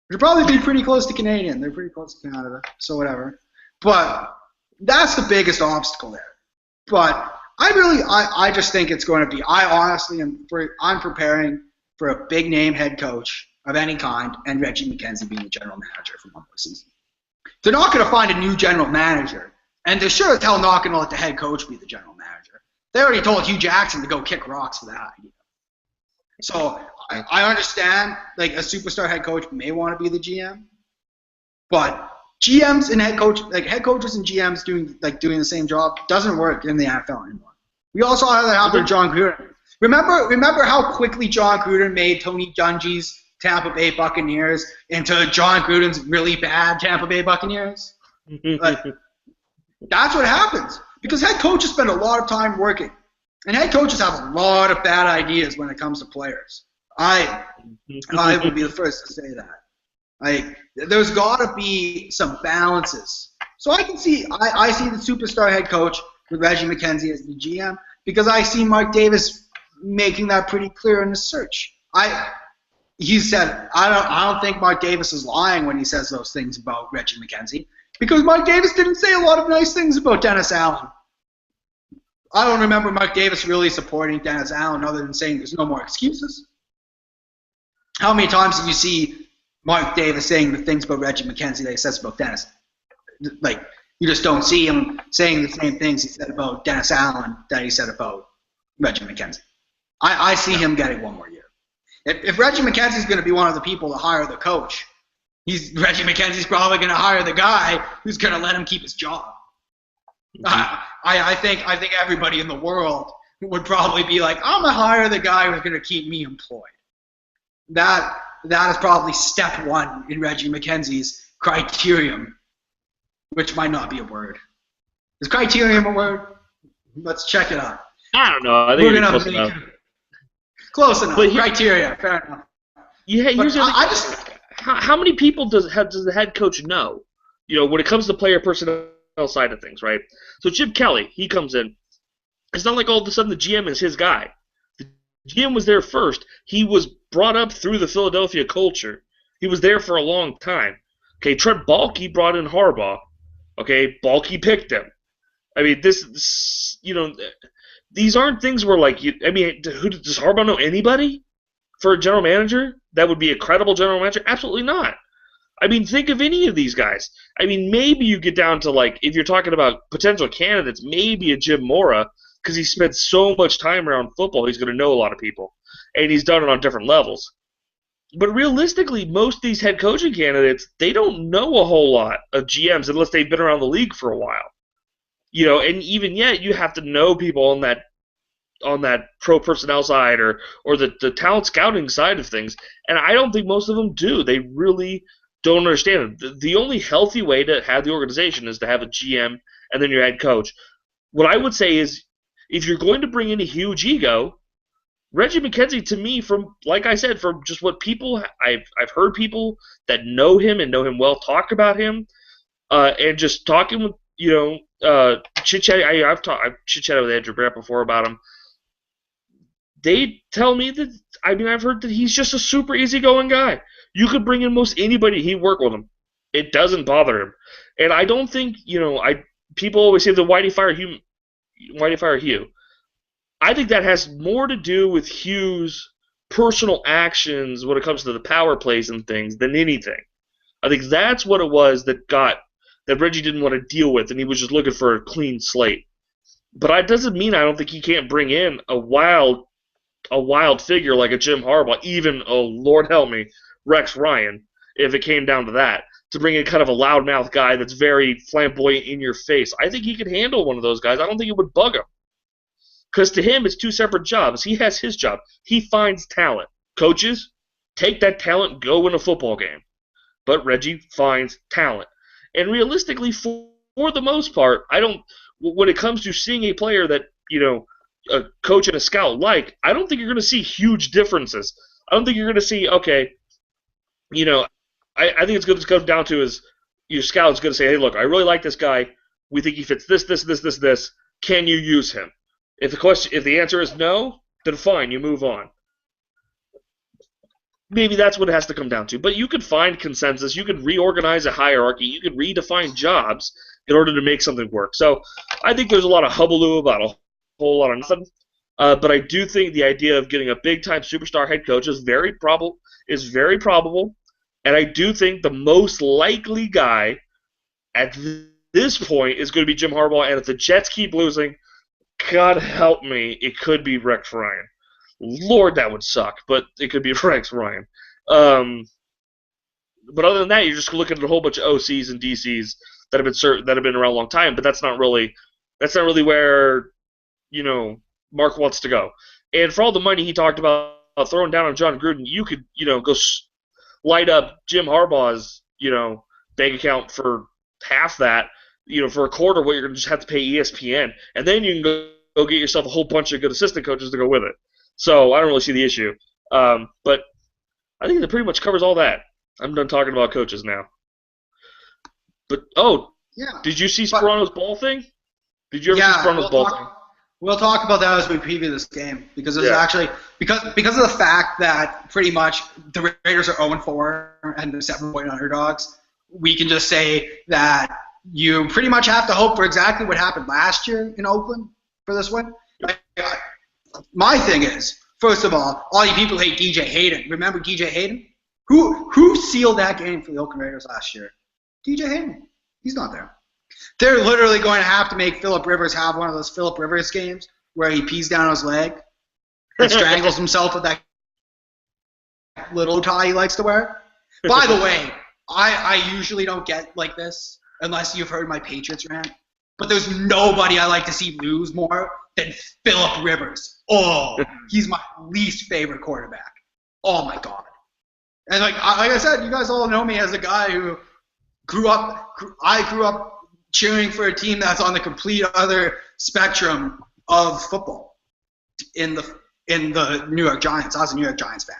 Speaker 1: It'd probably be pretty close to Canadian. They're pretty close to Canada, so whatever. But that's the biggest obstacle there. But I just think it's going to be. I'm preparing for a big name head coach of any kind, and Reggie McKenzie being the general manager for one more season. They're not going to find a new general manager, and they're sure as hell not going to let the head coach be the general manager. They already told Hugh Jackson to go kick rocks for that idea. So I understand, like, a superstar head coach may want to be the GM, but GMs and head coaches and GMs doing the same job doesn't work in the NFL anymore. We also saw that happen to John Gruden. Remember how quickly John Gruden made Tony Dungy's Tampa Bay Buccaneers into John Gruden's really bad Tampa Bay Buccaneers? Like, that's what happens because head coaches spend a lot of time working, and head coaches have a lot of bad ideas when it comes to players. I would be the first to say that. Like, there's got to be some balances. So I can see I see the superstar head coach with Reggie McKenzie as the GM because I see Mark Davis making that pretty clear in the search. He said, I don't think Mark Davis is lying when he says those things about Reggie McKenzie because Mark Davis didn't say a lot of nice things about Dennis Allen. I don't remember Mark Davis really supporting Dennis Allen other than saying there's no more excuses. How many times did you see Mark Davis saying the things about Reggie McKenzie that he says about Dennis? Like, you just don't see him saying the same things he said about Dennis Allen that he said about Reggie McKenzie. I see him getting one more year. If Reggie McKenzie is going to be one of the people to hire the coach, Reggie McKenzie's probably going to hire the guy who's going to let him keep his job. I think everybody in the world would probably be like, I'm going to hire the guy who's going to keep me employed. That is probably step one in Reggie McKenzie's criterion, which might not be a word. Is criterion a word? Let's check it out.
Speaker 2: I don't know. I think it's close enough.
Speaker 1: Close enough. Criteria. Fair enough.
Speaker 2: Yeah, here's how many people does the head coach know? You know, when it comes to player personnel side of things, right? So Chip Kelly, he comes in. It's not like all of a sudden the GM is his guy. The GM was there first. He was brought up through the Philadelphia culture. He was there for a long time. Okay, Trent Baalke brought in Harbaugh. Okay, Baalke picked him. I mean, this you know, these aren't things where, like, does Harbaugh know anybody for a general manager that would be a credible general manager? Absolutely not. I mean, think of any of these guys. I mean, maybe you get down to, like, if you're talking about potential candidates, maybe a Jim Mora, because he spent so much time around football, he's going to know a lot of people. And he's done it on different levels. But realistically, most of these head coaching candidates, they don't know a whole lot of GMs unless they've been around the league for a while. You know, and even yet, you have to know people on that pro personnel side or the talent scouting side of things. And I don't think most of them do. They really don't understand it. The only healthy way to have the organization is to have a GM and then your head coach. What I would say is, if you're going to bring in a huge ego, Reggie McKenzie, to me, from like I said, from just what people I've heard people that know him and know him well talk about him, and just talking with chit chat. I've chit chatted with Andrew Brandt before about him. They tell me that I've heard that he's just a super easygoing guy. You could bring in most anybody, he'd work with him. It doesn't bother him, and I don't think people always say why do you fire Hugh? Why do you fire Hugh? I think that has more to do with Hugh's personal actions when it comes to the power plays and things than anything. I think that's what it was that Reggie didn't want to deal with, and he was just looking for a clean slate. But that doesn't mean I don't think he can't bring in a wild figure like a Jim Harbaugh, even, oh Lord help me, Rex Ryan, if it came down to that, to bring in kind of a loudmouth guy that's very flamboyant in your face. I think he could handle one of those guys. I don't think it would bug him. Because to him, it's two separate jobs. He has his job. He finds talent. Coaches, take that talent, go win a football game. But Reggie finds talent. And realistically, for the most part, when it comes to seeing a player that, a coach and a scout like, I don't think you're going to see huge differences. I don't think you're going to see, okay, I think it's going to come down to is your scout's going to say, hey, look, I really like this guy. We think he fits this. Can you use him? If the answer is no, then fine, you move on. Maybe that's what it has to come down to. But you could find consensus. You could reorganize a hierarchy. You could redefine jobs in order to make something work. So I think there's a lot of hullabaloo about a whole lot of nothing. But I do think the idea of getting a big-time superstar head coach is very probable. And I do think the most likely guy at this point is going to be Jim Harbaugh. And if the Jets keep losing, God help me, it could be Rex Ryan. Lord, that would suck, but it could be Rex Ryan. But other than that, you're just looking at a whole bunch of OCs and DCs that have been around a long time. But that's not really where Mark wants to go. And for all the money he talked about throwing down on John Gruden, you could go light up Jim Harbaugh's bank account for half that. For a quarter, what you're going to just have to pay ESPN, and then you can go get yourself a whole bunch of good assistant coaches to go with it. So I don't really see the issue. But I think that pretty much covers all that. I'm done talking about coaches now. But, did you see Sperano's ball thing? Did you ever see Sperano's ball thing?
Speaker 1: We'll talk about that as we preview this game, because it's actually because of the fact that pretty much the Raiders are 0-4 and they're 7-point underdogs. We can just say that you pretty much have to hope for exactly what happened last year in Oakland for this win. My thing is, first of all you people hate DJ Hayden. Remember DJ Hayden? Who sealed that game for the Oakland Raiders last year? DJ Hayden. He's not there. They're literally going to have to make Phillip Rivers have one of those Phillip Rivers games where he pees down his leg and strangles himself with that little tie he likes to wear. By the way, I usually don't get like this unless you've heard my Patriots rant. But there's nobody I like to see lose more than Phillip Rivers. Oh, he's my least favorite quarterback. Oh, my God. And like I said, you guys all know me as a guy who grew up cheering for a team that's on the complete other spectrum of football in the New York Giants. I was a New York Giants fan.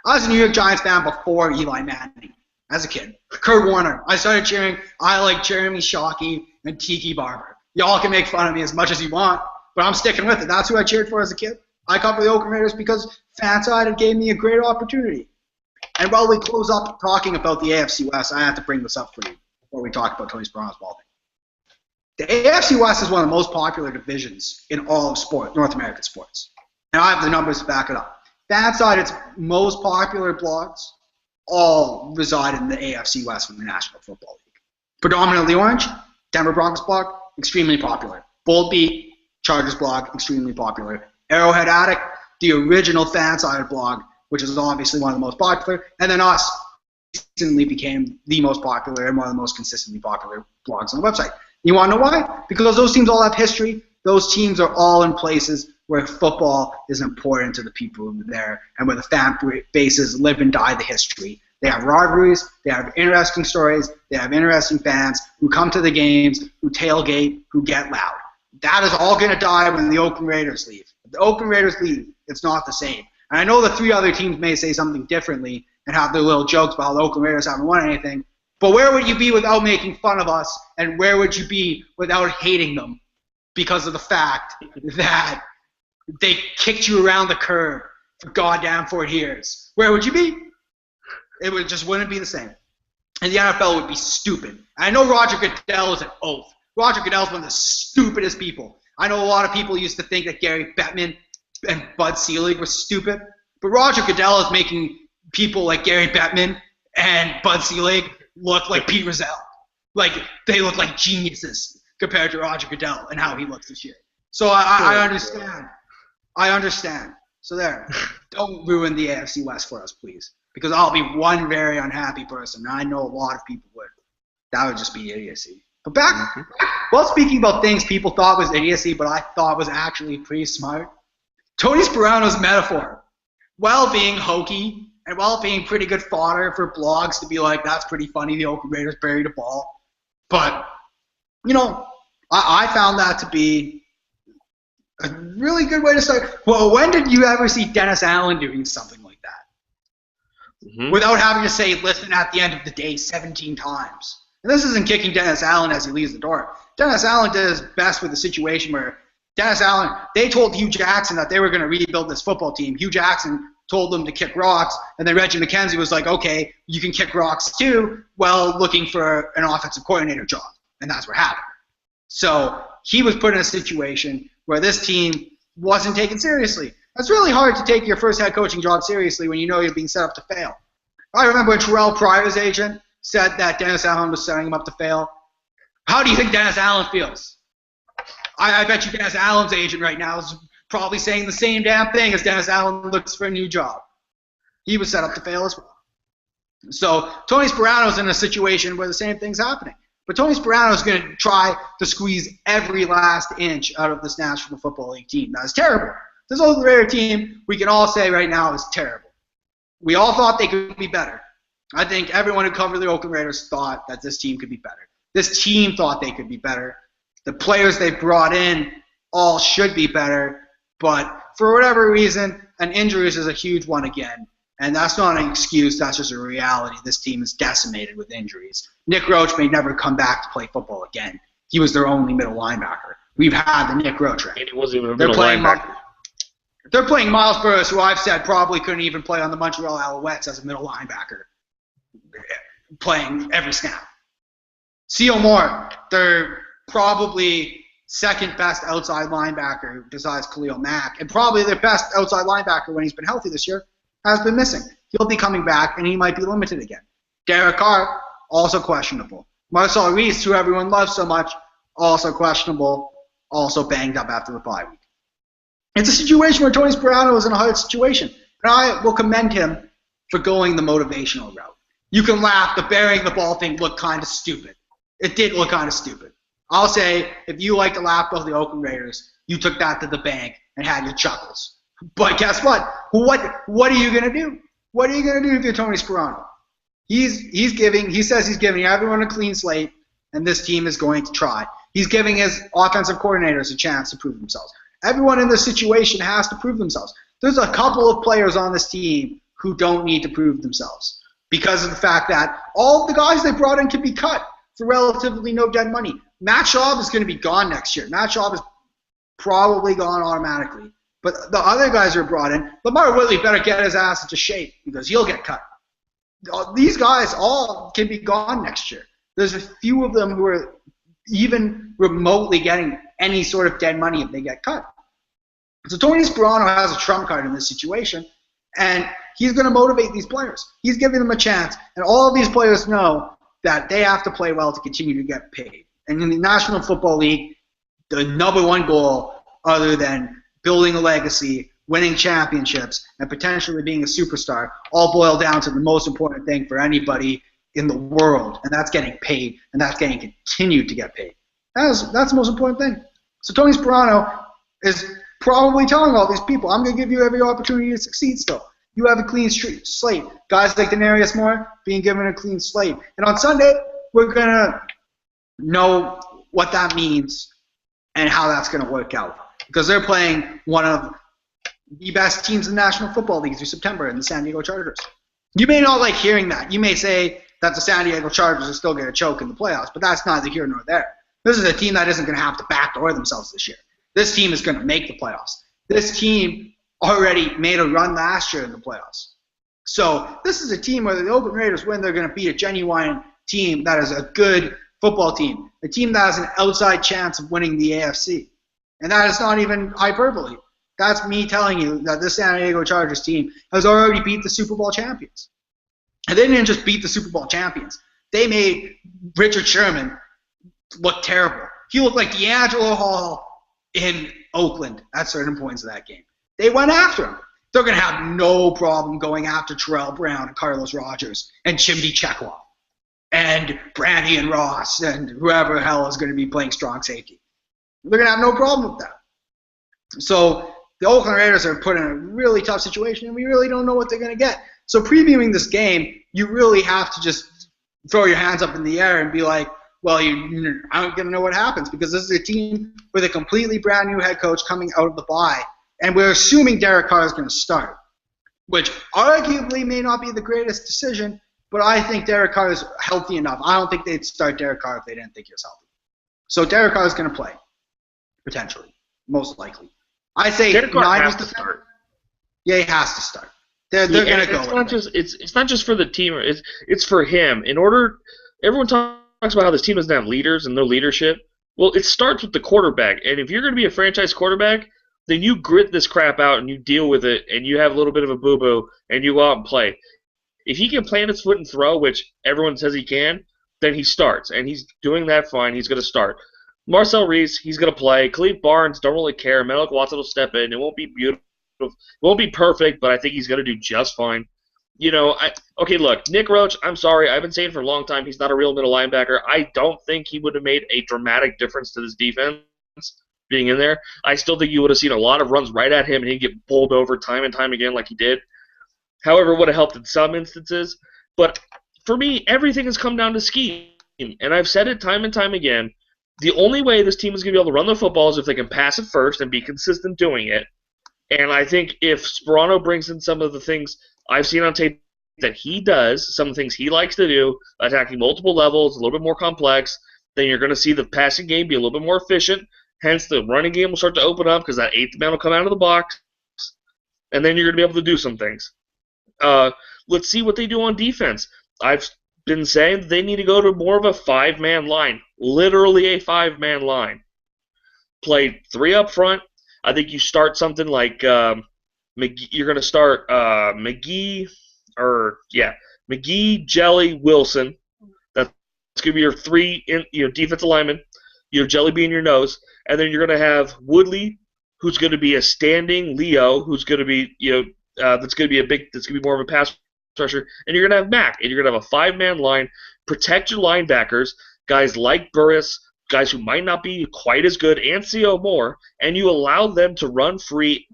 Speaker 1: I was a New York Giants fan before Eli Manning. As a kid, Kurt Warner. I started cheering. I like Jeremy Shockey and Tiki Barber. Y'all can make fun of me as much as you want, but I'm sticking with it. That's who I cheered for as a kid. I covered the Oakland Raiders because Fanside gave me a great opportunity. And while we close up talking about the AFC West, I have to bring this up for you before we talk about Tony Sperano's ball thing. The AFC West is one of the most popular divisions in all of sport, North American sports. And I have the numbers to back it up. Fanside, its most popular blogs all reside in the AFC West from the National Football League. Predominantly orange, Denver Broncos blog, extremely popular. Bold Beat, Chargers blog, extremely popular. Arrowhead Addict, the original Fanside blog, which is obviously one of the most popular. And then us recently became the most popular and one of the most consistently popular blogs on the website. You want to know why? Because those teams all have history. Those teams are all in places where football is important to the people there and where the fan bases live and die the history. They have rivalries, they have interesting stories, they have interesting fans who come to the games, who tailgate, who get loud. That is all going to die when the Oakland Raiders leave. If the Oakland Raiders leave, it's not the same. And I know the 3 other teams may say something differently and have their little jokes about the Oakland Raiders haven't won anything, but where would you be without making fun of us, and where would you be without hating them because of the fact that they kicked you around the curb for goddamn 4 years? Where would you be? It wouldn't be the same. And the NFL would be stupid. I know Roger Goodell is an oaf. Roger Goodell is one of the stupidest people. I know a lot of people used to think that Gary Bettman and Bud Selig were stupid, but Roger Goodell is making people like Gary Bettman and Bud Selig look like Pete Rozelle. Like, they look like geniuses compared to Roger Goodell and how he looks this year. So I understand. I understand. So there. Don't ruin the AFC West for us, please. Because I'll be one very unhappy person. And I know a lot of people would. That would just be idiocy. But well, speaking about things people thought was idiocy, but I thought was actually pretty smart, Tony Sperano's metaphor, while being hokey and while being pretty good fodder for blogs to be like, that's pretty funny, the Oakland Raiders buried a ball. But, I found that to be a really good way to start. Well, when did you ever see Dennis Allen doing something like that? Without having to say, listen at the end of the day 17 times. And this isn't kicking Dennis Allen as he leaves the door. Dennis Allen did his best with the situation where Dennis Allen, they told Hugh Jackson that they were going to rebuild this football team. Hugh Jackson told them to kick rocks, and then Reggie McKenzie was like, okay, you can kick rocks too, while looking for an offensive coordinator job. And that's what happened. So he was put in a situation where this team wasn't taken seriously. It's really hard to take your first head coaching job seriously when you know you're being set up to fail. I remember when Terrell Pryor's agent said that Dennis Allen was setting him up to fail. How do you think Dennis Allen feels? I bet you Dennis Allen's agent right now is probably saying the same damn thing as Dennis Allen looks for a new job. He was set up to fail as well. So Tony Sperano's in a situation where the same thing's happening. But Tony Sperano's going to try to squeeze every last inch out of this National Football League team. That is terrible. This Oakland Raider team, we can all say right now, is terrible. We all thought they could be better. I think everyone who covered the Oakland Raiders thought that this team could be better. This team thought they could be better. The players they brought in all should be better, but for whatever reason, and injuries is a huge one again, and that's not an excuse, that's just a reality. This team is decimated with injuries. Nick Roach may never come back to play football again. He was their only middle linebacker. We've had the Nick Roach record.
Speaker 2: And he wasn't even a middle linebacker.
Speaker 1: They're playing Miles Burris, who I've said probably couldn't even play on the Montreal Alouettes as a middle linebacker, playing every snap. C.O. Moore, they're probably second best outside linebacker besides Khalil Mack, and probably their best outside linebacker when he's been healthy this year has been missing. He'll be coming back, and he might be limited again. Derek Carr, also questionable. Marcel Reese, who everyone loves so much, also questionable, also banged up after the bye week. It's a situation where Tony Sperano is in a hard situation, and I will commend him for going the motivational route. You can laugh, the burying the ball thing looked kind of stupid. It did look kind of stupid. I'll say, if you like to laugh about the Oakland Raiders, you took that to the bank and had your chuckles. But guess what? What are you going to do? What are you going to do if you're Tony Sperano? He says he's giving everyone a clean slate, and this team is going to try. He's giving his offensive coordinators a chance to prove themselves. Everyone in this situation has to prove themselves. There's a couple of players on this team who don't need to prove themselves because of the fact that all of the guys they brought in can be cut for relatively no dead money. Matt Schaub is going to be gone next year. Matt Schaub is probably gone automatically. But the other guys are brought in. Lamar Whitley better get his ass into shape because he'll get cut. These guys all can be gone next year. There's a few of them who are even remotely getting any sort of dead money if they get cut. So Tony Sperano has a trump card in this situation, and he's going to motivate these players. He's giving them a chance, and all of these players know that they have to play well to continue to get paid. And in the National Football League, the number one goal, other than building a legacy, winning championships, and potentially being a superstar, all boil down to the most important thing for anybody in the world, and that's getting paid, and that's getting continued to get paid. That's the most important thing. So Tony Sperano is probably telling all these people, I'm going to give you every opportunity to succeed still. You have a clean slate. Guys like Denarius Moore being given a clean slate. And on Sunday, we're going to know what that means and how that's going to work out. Because they're playing one of the best teams in the National Football League through September in the San Diego Chargers. You may not like hearing that. You may say that the San Diego Chargers are still going to choke in the playoffs, but that's neither here nor there. This is a team that isn't going to have to backdoor themselves this year. This team is going to make the playoffs. This team already made a run last year in the playoffs. So this is a team where the Oakland Raiders win, they're going to beat a genuine team that is a good football team, a team that has an outside chance of winning the AFC. And that is not even hyperbole. That's me telling you that this San Diego Chargers team has already beat the Super Bowl champions. And they didn't just beat the Super Bowl champions. They made Richard Sherman look terrible. He looked like D'Angelo Hall in Oakland at certain points of that game. They went after him. They're going to have no problem going after Terrell Brown and Carlos Rogers and Chimdi Chekhov and Brandy and Ross and whoever the hell is going to be playing strong safety. They're going to have no problem with that. So the Oakland Raiders are put in a really tough situation, and we really don't know what they're going to get. So previewing this game, you really have to just throw your hands up in the air and be like, well, you're not going to know what happens, because this is a team with a completely brand new head coach coming out of the bye. And we're assuming Derek Carr is going to start, which arguably may not be the greatest decision, but I think Derek Carr is healthy enough. I don't think they'd start Derek Carr if they didn't think he was healthy. So Derek Carr is going to play, potentially, most likely. I say
Speaker 2: Derek Carr has to start.
Speaker 1: Yeah, he has to start. They're going to go.
Speaker 2: It's not just for the team. It's for him. Everyone talks about how this team doesn't have leaders and no leadership. Well, it starts with the quarterback. And if you're going to be a franchise quarterback, then you grit this crap out and you deal with it, and you have a little bit of a boo-boo, and you go out and play. If he can plant his foot and throw, which everyone says he can, then he starts. And he's doing that fine. He's going to start. Marcel Reese, he's going to play. Khalif Barnes, don't really care. Menelik Watson will step in. It won't be beautiful. It won't be perfect, but I think he's going to do just fine. Okay, look, Nick Roach, I'm sorry. I've been saying for a long time he's not a real middle linebacker. I don't think he would have made a dramatic difference to this defense being in there. I still think you would have seen a lot of runs right at him, and he'd get bowled over time and time again like he did. However, it would have helped in some instances. But for me, everything has come down to scheme. And I've said it time and time again. The only way this team is going to be able to run the football is if they can pass it first and be consistent doing it. And I think if Sperano brings in some of the things I've seen on tape that he does, some of the things he likes to do, attacking multiple levels, a little bit more complex, then you're going to see the passing game be a little bit more efficient. Hence, the running game will start to open up because that eighth man will come out of the box, and then you're going to be able to do some things. Let's see what they do on defense. I've been saying they need to go to more of a five-man line, literally a five-man line. Play three up front. I think you start something like McGee. You're going to start McGee, Jelly, Wilson. That's going to be your three defensive linemen. You have Jelly being your nose, and then you're going to have Woodley, who's going to be a standing Leo, who's going to be that's going to be more of a pass rusher, and you're going to have Mack, and you're going to have a five-man line. Protect your linebackers, guys like Burris, guys who might not be quite as good, and C.O. Moore, and you allow them to run free,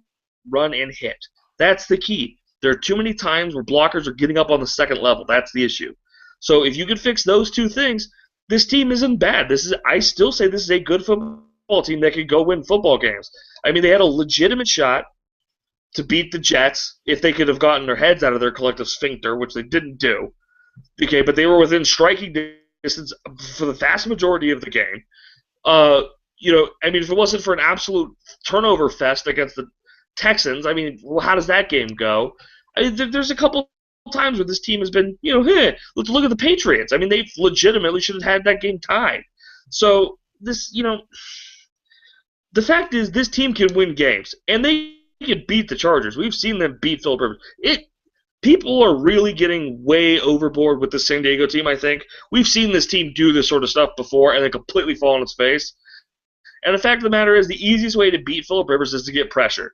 Speaker 2: run and hit. That's the key. There are too many times where blockers are getting up on the second level. That's the issue. So if you can fix those two things, this team isn't bad. I still say this is a good football team that could go win football games. I mean, they had a legitimate shot to beat the Jets if they could have gotten their heads out of their collective sphincter, which they didn't do. Okay, but they were within striking distance for the vast majority of the game. If it wasn't for an absolute turnover fest against the Texans, how does that game go? There's a couple times where this team has been, let's look at the Patriots. They legitimately should have had that game tied. So this, the fact is this team can win games, and they can beat the Chargers. We've seen them beat Philip Rivers. People are really getting way overboard with the San Diego team, I think. We've seen this team do this sort of stuff before and then completely fall on its face. And the fact of the matter is the easiest way to beat Philip Rivers is to get pressure.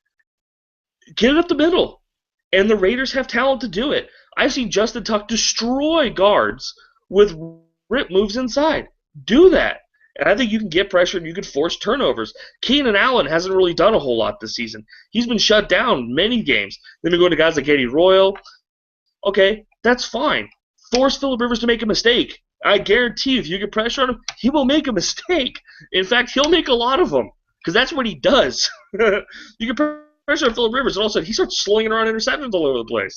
Speaker 2: Get it up the middle. And the Raiders have talent to do it. I've seen Justin Tuck destroy guards with rip moves inside. Do that. And I think you can get pressure and you can force turnovers. Keenan Allen hasn't really done a whole lot this season. He's been shut down many games. Then we go to guys like Eddie Royal. Okay, that's fine. Force Philip Rivers to make a mistake. I guarantee if you get pressure on him, he will make a mistake. In fact, he'll make a lot of them because that's what he does. You get pressure on Phillip Rivers, and all of a sudden he starts slinging around interceptions all over the place.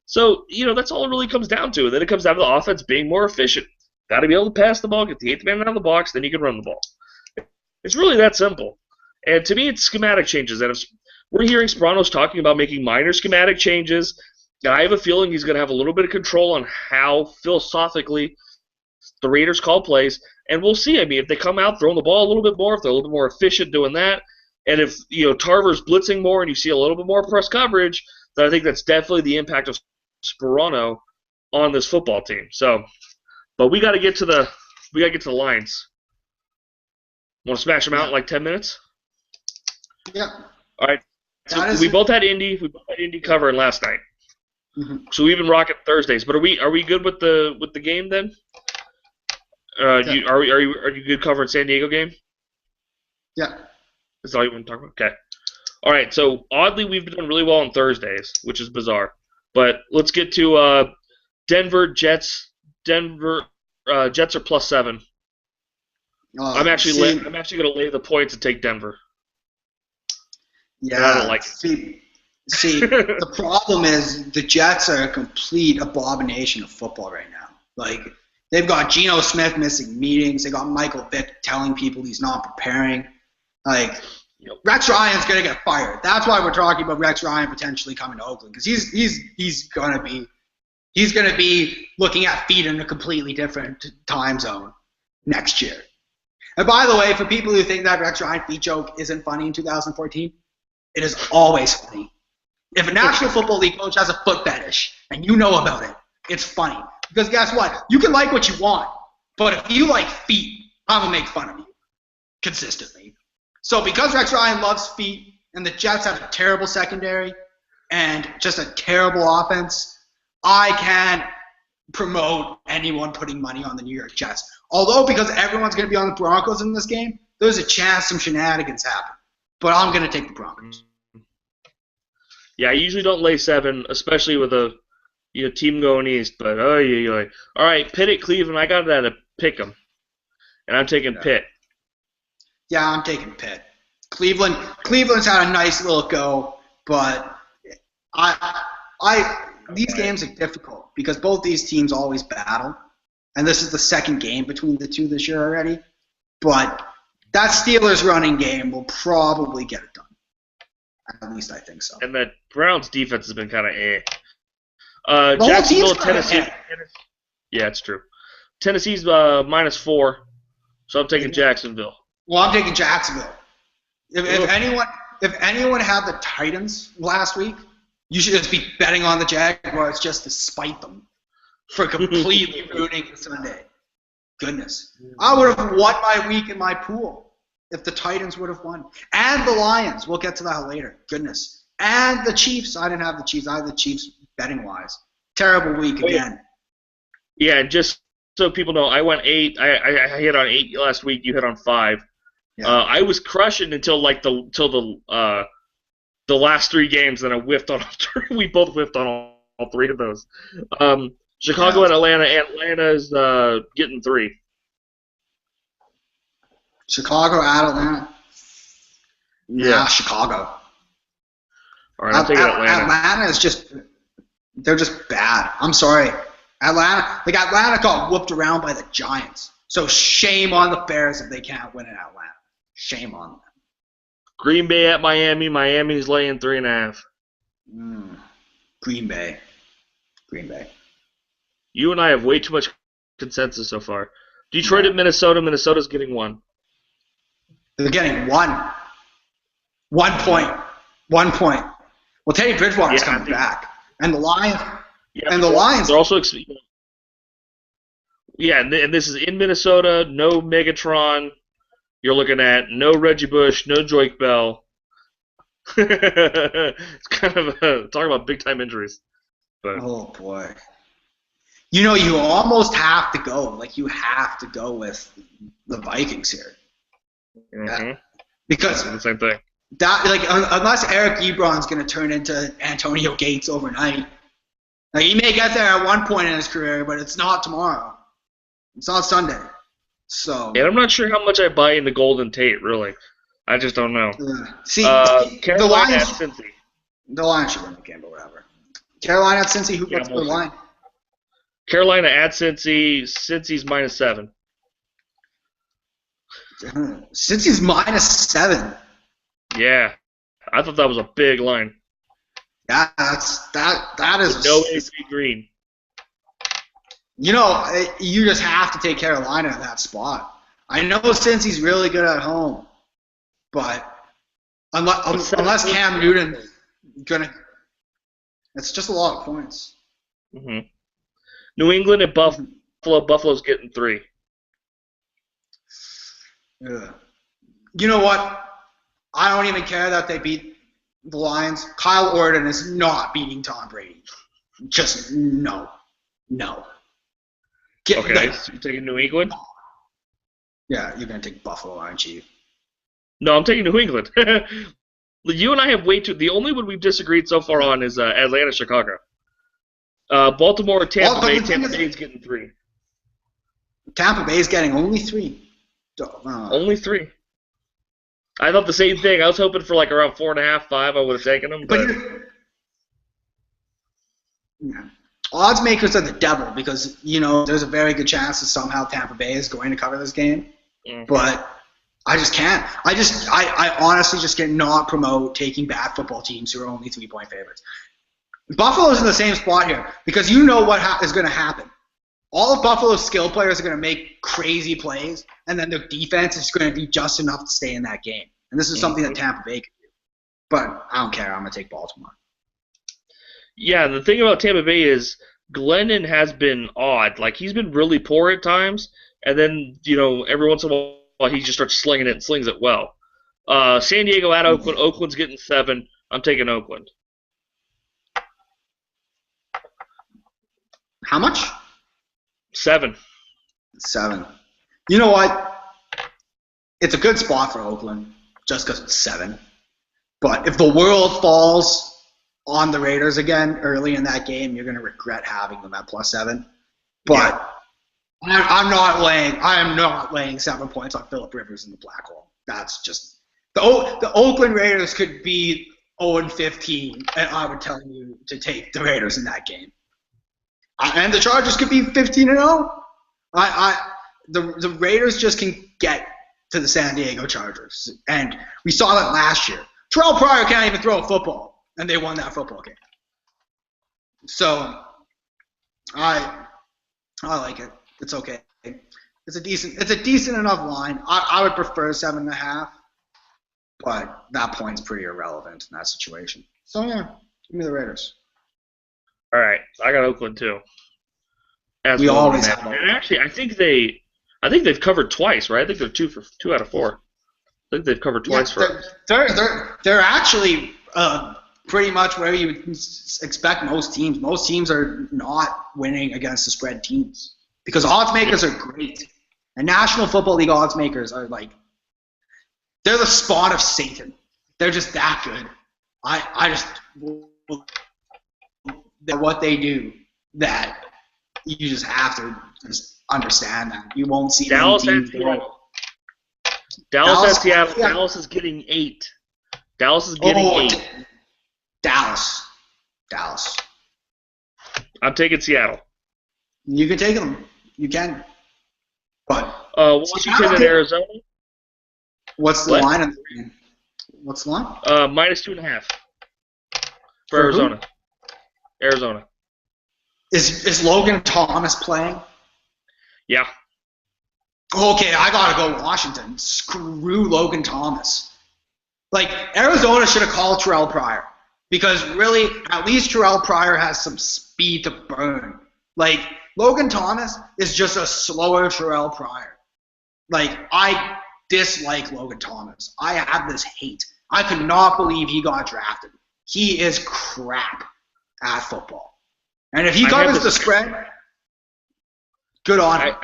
Speaker 2: So, that's all it really comes down to. And then it comes down to the offense being more efficient. Got to be able to pass the ball, get the 8th man out of the box, then you can run the ball. It's really that simple. And to me, it's schematic changes. And if we're hearing Spronos talking about making minor schematic changes, and I have a feeling he's going to have a little bit of control on how philosophically the Raiders call plays. And we'll see. I mean, if they come out throwing the ball a little bit more, if they're a little bit more efficient doing that, and if Tarver's blitzing more and you see a little bit more press coverage, then I think that's definitely the impact of Sprono on this football team. So, but we got to get to the lines. Want to smash them out in like 10 minutes?
Speaker 1: Yeah.
Speaker 2: All right. So we both had Indy. We both had Indy covering last night.
Speaker 1: Mm-hmm.
Speaker 2: So we've been rocking Thursdays. But are we good with the game then? Are you good covering San Diego game?
Speaker 1: Yeah.
Speaker 2: That's all you want to talk about? Okay. All right. So oddly, we've been doing really well on Thursdays, which is bizarre. But let's get to Denver Jets. Denver Jets are +7. I'm actually going to lay the points and take Denver.
Speaker 1: Yeah.
Speaker 2: I don't like it.
Speaker 1: See, the problem is the Jets are a complete abomination of football right now. Like, they've got Geno Smith missing meetings. They got Michael Vick telling people he's not preparing. Like, Rex Ryan's going to get fired. That's why we're talking about Rex Ryan potentially coming to Oakland, because he's going to be looking at feet in a completely different time zone next year. And by the way, for people who think that Rex Ryan feet joke isn't funny in 2014, it is always funny. If a National Football League coach has a foot fetish and you know about it, it's funny. Because guess what? You can like what you want, but if you like feet, I'm going to make fun of you consistently. So because Rex Ryan loves feet and the Jets have a terrible secondary and just a terrible offense, I can't promote anyone putting money on the New York Jets. Although because everyone's going to be on the Broncos in this game, there's a chance some shenanigans happen. But I'm going to take the Broncos.
Speaker 2: Yeah, I usually don't lay 7, especially with a team going east. But all right, Pitt at Cleveland. I got that at Pick'em, and I'm taking Pitt.
Speaker 1: Yeah, I'm taking Pitt. Cleveland's had a nice little go, but these games are difficult because both these teams always battle, and this is the second game between the two this year already. But that Steelers running game will probably get it done. At least I think so.
Speaker 2: And the Browns defense has been kind of Jacksonville, Tennessee. Yeah, it's true. Tennessee's -4, so I'm taking Jacksonville.
Speaker 1: Well, I'm taking Jacksonville. If anyone had the Titans last week, you should just be betting on the Jaguars just to spite them for completely ruining Sunday. Goodness. I would have won my week in my pool if the Titans would have won. And the Lions. We'll get to that later. Goodness. And the Chiefs. I didn't have the Chiefs. I had the Chiefs betting-wise. Terrible week again.
Speaker 2: Yeah, just so people know, I went 8. I hit on 8 last week. You hit on 5. Yeah. I was crushing until the last 3 games, and I whiffed on all 3. We both whiffed on all 3 of those. Chicago and Atlanta. Atlanta is getting 3.
Speaker 1: Chicago at Atlanta. Yeah, Chicago.
Speaker 2: All right, I'm taking Atlanta.
Speaker 1: Atlanta is they're just bad. I'm sorry. Atlanta got whooped around by the Giants. So shame on the Bears if they can't win in Atlanta. Shame on them.
Speaker 2: Green Bay at Miami. Miami's laying 3.5.
Speaker 1: Green Bay.
Speaker 2: You and I have way too much consensus so far. Detroit at Minnesota. Minnesota's getting 1.
Speaker 1: They're getting 1. 1 point. 1 point. Well, Teddy Bridgewater's coming back. And the Lions.
Speaker 2: Yeah, and the Lions. They're also and this is in Minnesota. No Megatron. You're looking at no Reggie Bush, no Joik Bell. It's kind of talking about big time injuries. But.
Speaker 1: Oh boy. You almost have to go. Like you have to go with the Vikings here.
Speaker 2: Mm-hmm.
Speaker 1: Because
Speaker 2: the same thing.
Speaker 1: Unless Eric Ebron's going to turn into Antonio Gates overnight. He may get there at one point in his career, but it's not tomorrow. It's on Sunday. So.
Speaker 2: And I'm not sure how much I buy into Golden Tate, really. I just don't know.
Speaker 1: See,
Speaker 2: Carolina at Cincy.
Speaker 1: The Lions should win the game, but whatever. Carolina at Cincy, what's the line?
Speaker 2: Carolina at Cincy. Cincy's -7.
Speaker 1: Cincy's -7.
Speaker 2: Yeah. I thought that was a big line.
Speaker 1: Yeah, that is
Speaker 2: no AC Green.
Speaker 1: You just have to take Carolina in that spot. I know Cincy's really good at home, but unless Cam Newton gonna, it's just a lot of points.
Speaker 2: Mm-hmm. New England and Buffalo. Buffalo's getting 3.
Speaker 1: Yeah. You know what? I don't even care that they beat the Lions. Kyle Orton is not beating Tom Brady. Just no.
Speaker 2: Okay, so you're taking New England?
Speaker 1: Yeah, you're going to take Buffalo, aren't you?
Speaker 2: No, I'm taking New England. You and I have way too... The only one we've disagreed so far on is Atlanta, Chicago. Baltimore, Tampa Bay. Tampa Bay's getting 3.
Speaker 1: Tampa Bay's getting only 3.
Speaker 2: Only 3. I thought the same thing. I was hoping for like around 4.5, 5. I would have taken them, but
Speaker 1: odds makers are the devil because there's a very good chance that somehow Tampa Bay is going to cover this game, but I just can't. I honestly just cannot promote taking back football teams who are only 3-point favorites. Buffalo's in the same spot here because what is going to happen. All of Buffalo's skill players are going to make crazy plays, and then their defense is going to be just enough to stay in that game. And this is something that Tampa Bay can do. But I don't care. I'm going to take Baltimore.
Speaker 2: Yeah, the thing about Tampa Bay is Glennon has been odd. Like, he's been really poor at times, and then, every once in a while he just starts slinging it and slings it well. San Diego at Oakland. Oakland's getting 7. I'm taking Oakland.
Speaker 1: How much?
Speaker 2: 7.
Speaker 1: You know what? It's a good spot for Oakland just because it's 7. But if the world falls on the Raiders again early in that game, you're going to regret having them at +7. But I am not laying 7 points on Phillip Rivers in the black hole. That's just the Oakland Raiders could be 0-15, and I would tell you to take the Raiders in that game. And the Chargers could be 15-0. The Raiders just can get to the San Diego Chargers, and we saw that last year. Terrell Pryor can't even throw a football, and they won that football game. So I like it. It's okay. It's a decent enough line. I would prefer 7.5, but that point's pretty irrelevant in that situation. So yeah, give me the Raiders.
Speaker 2: All right, I got Oakland too.
Speaker 1: We always have
Speaker 2: Oakland. And actually, I think they've covered twice, right? I think they're 2 out of 4. I think they've covered twice for us.
Speaker 1: They're actually pretty much where you would expect most teams. Most teams are not winning against the spread teams because odds makers are great. And National Football League odds makers are they're the spawn of Satan. They're just that good. They're what they do that you just have to just understand that. You won't see
Speaker 2: Dallas
Speaker 1: any teams. Dallas
Speaker 2: at Seattle. Yeah. Dallas is getting 8. Dallas is getting 8.
Speaker 1: Dallas.
Speaker 2: I'm taking Seattle.
Speaker 1: You can take them. You can. But
Speaker 2: Washington and Arizona.
Speaker 1: What's the line? What's the line?
Speaker 2: -2.5 for Arizona.
Speaker 1: Who?
Speaker 2: Arizona.
Speaker 1: Is Logan Thomas playing?
Speaker 2: Yeah.
Speaker 1: Okay, I gotta go Washington. Screw Logan Thomas. Arizona should have called Terrell Pryor because really, at least Terrell Pryor has some speed to burn. Logan Thomas is just a slower Terrell Pryor. I dislike Logan Thomas. I have this hate. I could not believe he got drafted. He is crap at football. And if he covers the spread, good on him.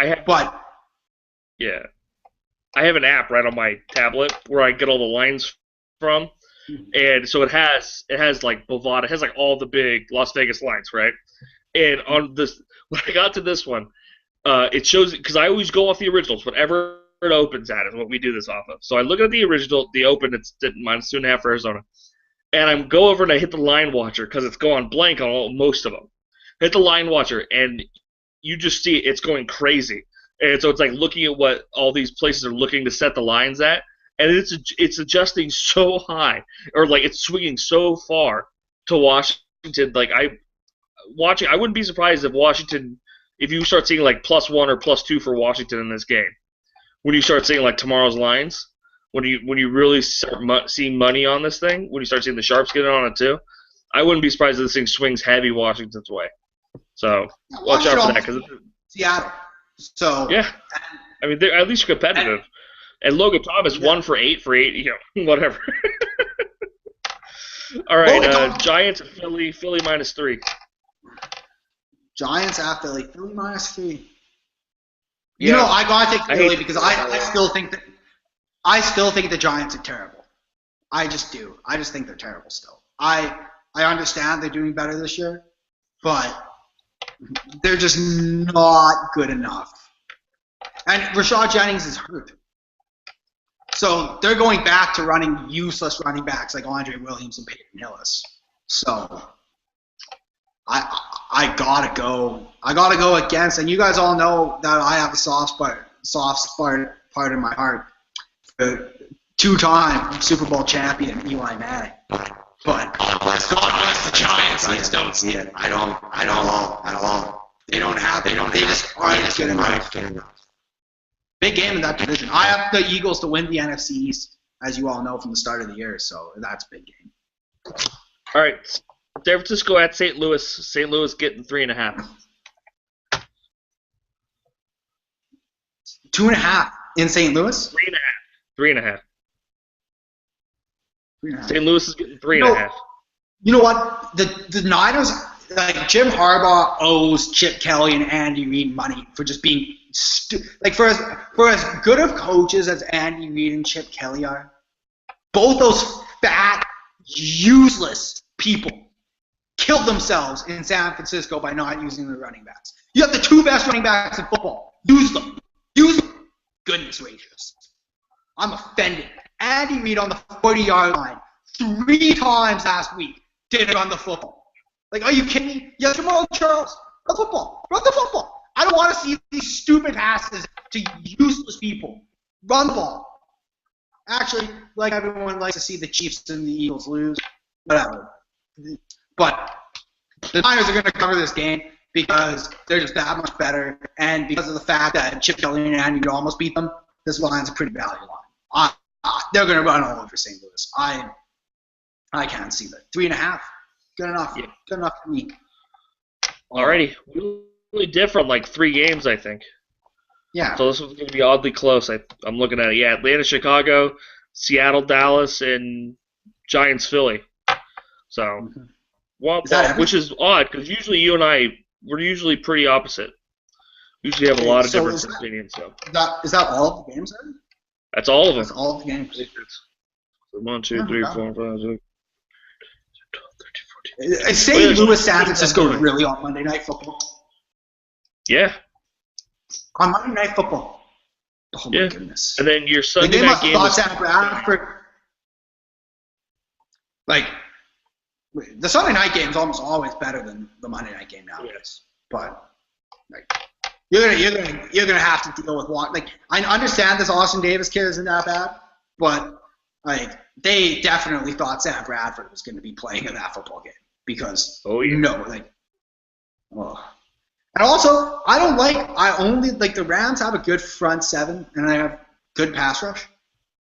Speaker 2: Yeah. I have an app right on my tablet where I get all the lines from. And so it has Bovada, it has all the big Las Vegas lines, right? And on this, when I got to this one, it shows because I always go off the originals. Whatever it opens at is what we do this off of. So I look at the original, the open. It's -2.5 for Arizona, and I go over and I hit the line watcher because it's going blank on most of them. Hit the line watcher, and you just see it's going crazy. And so it's like looking at what all these places are looking to set the lines at, and it's adjusting so high, or like it's swinging so far to Washington. Like I wouldn't be surprised if you start seeing like +1 or +2 for Washington in this game. When you start seeing like tomorrow's lines, when you really start seeing money on this thing, when you start seeing the sharps get on it too, I wouldn't be surprised if this thing swings heavy Washington's way. So watch out for that because
Speaker 1: Seattle. So
Speaker 2: yeah, I mean they're at least competitive. And Logan Thomas 1 for 8 for 8, whatever. All right, Giants at Philly -3.
Speaker 1: Giants at Philly -3. Yeah. I gotta take Philly because I still think the Giants are terrible. I just do. I just think they're terrible still. I understand they're doing better this year, but they're just not good enough. And Rashad Jennings is hurt. So they're going back to running useless running backs like Andre Williams and Peyton Hillis. So I gotta go against, and you guys all know that I have a soft spot part in my heart for 2-time Super Bowl champion Eli Manning. But God bless the Giants. I just don't see it. I don't at all. They just aren't good enough. Big game in that division. I have the Eagles to win the NFC East, as you all know from the start of the year, so that's a big game.
Speaker 2: All right. San Francisco at St. Louis. St. Louis getting 3.5.
Speaker 1: 2.5 in St. Louis?
Speaker 2: 3.5. St. Louis is getting 3.5.
Speaker 1: You know what? The Niners, like Jim Harbaugh owes Chip Kelly and Andy Reid money for just being like for as good of coaches as Andy Reid and Chip Kelly are. Both those fat, useless people killed themselves in San Francisco by not using their running backs. You have the 2 best running backs in football. Use them. Goodness gracious. I'm offended. Andy Reid on the 40-yard line 3 times last week didn't run the football. Like, are you kidding me? Yes, Jamal Charles. Run the football. I don't want to see these stupid passes to useless people. Run the ball. Actually, like everyone likes to see the Chiefs and the Eagles lose. Whatever. But the Niners are going to cover this game because they're just that much better, and because of the fact that Chip Kelly and Andy almost beat them, this line's a pretty value line. They're going to run all over St. Louis. I can't see that. 3.5. Good enough. Yeah. Good enough for me.
Speaker 2: Alrighty. Really different, like 3 games, I think.
Speaker 1: Yeah.
Speaker 2: So this one's going to be oddly close. I'm looking at it. Yeah, Atlanta, Chicago, Seattle, Dallas, and Giants, Philly. So, which is odd because usually you and I, we're usually pretty opposite. We usually have a lot of different opinions. So.
Speaker 1: Is that all of the games then?
Speaker 2: That's all of them.
Speaker 1: That's all of the games.
Speaker 2: So 1, 2, 3, 4, 5, 6, 12, 13, 14.
Speaker 1: Is St. Louis, San Francisco really on Monday Night Football?
Speaker 2: Yeah.
Speaker 1: On Monday Night Football. Oh my goodness.
Speaker 2: And then your Sunday night game is
Speaker 1: San Bradford. Like, the Sunday night game is almost always better than the Monday night game nowadays. Yes. But like, you're gonna have to deal with what. Like, I understand this Austin Davis kid isn't that bad, but like they definitely thought Sam Bradford was going to be playing in that football game because And also, I only like the Rams have a good front 7 and they have good pass rush,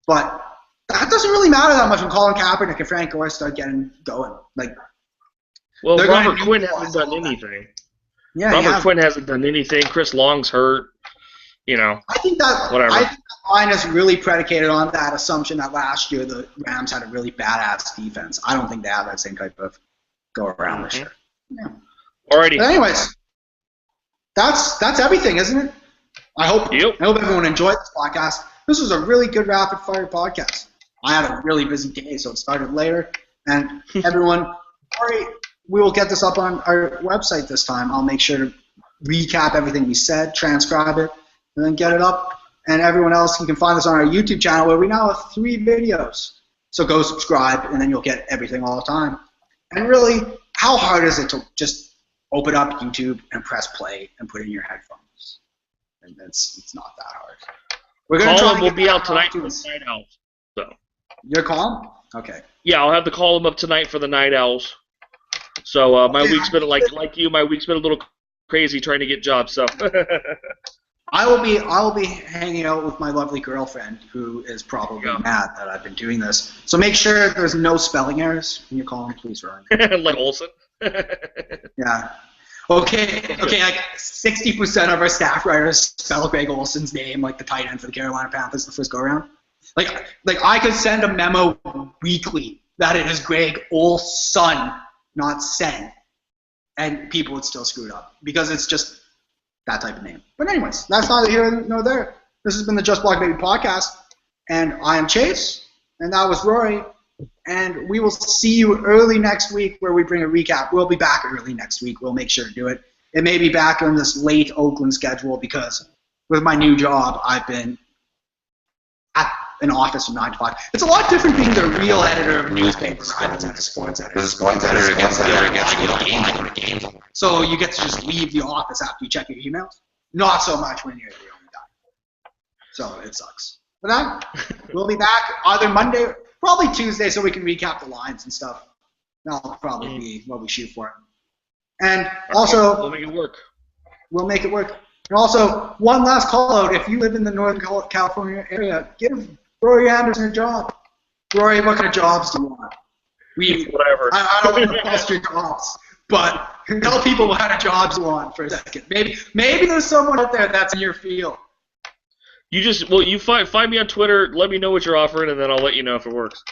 Speaker 1: but that doesn't really matter that much when Colin Kaepernick and Frank Gore start getting going. Like,
Speaker 2: well, Robert Quinn hasn't done anything.
Speaker 1: Yeah,
Speaker 2: Robert Quinn hasn't done anything. Chris Long's hurt. I think that
Speaker 1: line is really predicated on that assumption that last year the Rams had a really badass defense. I don't think they have that same type of go around this year. Yeah.
Speaker 2: Alrighty.
Speaker 1: But anyways, that's everything, isn't it? I hope everyone enjoyed this podcast. This was a really good rapid fire podcast. I had a really busy day, so it started later. And everyone, we will get this up on our website this time. I'll make sure to recap everything we said, transcribe it, and then get it up. And everyone else, you can find us on our YouTube channel where we now have 3 videos. So go subscribe, and then you'll get everything all the time. And really, how hard is it to just open up YouTube and press play and put in your headphones? And it's not that hard. We're gonna
Speaker 2: Column will be out tonight for the Night Owls. So.
Speaker 1: Your column? Okay.
Speaker 2: Yeah, I'll have the column up tonight for the Night Owls. So my week's been like you. My week's been a little crazy trying to get jobs. So.
Speaker 1: I will be hanging out with my lovely girlfriend, who is probably mad that I've been doing this. So make sure there's no spelling errors in your column, please, Rory.
Speaker 2: Like Olsen.
Speaker 1: Yeah. Okay. Like 60% of our staff writers spell Greg Olsen's name like the tight end for the Carolina Panthers the first go around. Like I could send a memo weekly that it is Greg Olson, not Sen, and people would still screw it up because it's just that type of name. But anyways, that's neither here nor there. This has been the Just Block Baby podcast, and I am Chase, and that was Rory, and we will see you early next week where we bring a recap. We'll be back early next week. We'll make sure to do it. It may be back on this late Oakland schedule because with my new job, I've been at an office from 9 to 5. It's a lot different being the real editor of a newspaper. Sports editor against games. So you get to just leave the office after you check your emails. Not so much when you're the only guy. So it sucks. But then we'll be back either Monday, probably Tuesday, so we can recap the lines and stuff. That'll probably be what we shoot for. And also,
Speaker 2: we'll make it work.
Speaker 1: We'll make it work. And also, one last call out. If you live in the Northern California area, give Rory Anderson a job. Rory, what kind of jobs do you want?
Speaker 2: Whatever.
Speaker 1: I don't want to bust your jobs, but tell people what kind of jobs you want for a second. Maybe there's someone out there that's in your field.
Speaker 2: You find me on Twitter, let me know what you're offering, and then I'll let you know if it works.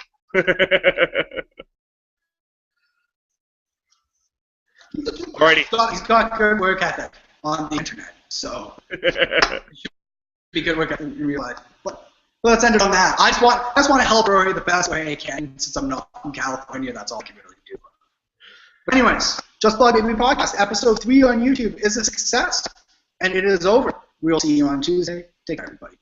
Speaker 2: Alrighty.
Speaker 1: He's got good work ethic on the internet, so be good work ethic in real life. But let's end it on that. I just want to help Rory the best way I can. Since I'm not from California, that's all I can really do. But anyways, Just Block Baby Podcast, episode 3 on YouTube is a success, and it is over. We'll see you on Tuesday. Take care, everybody.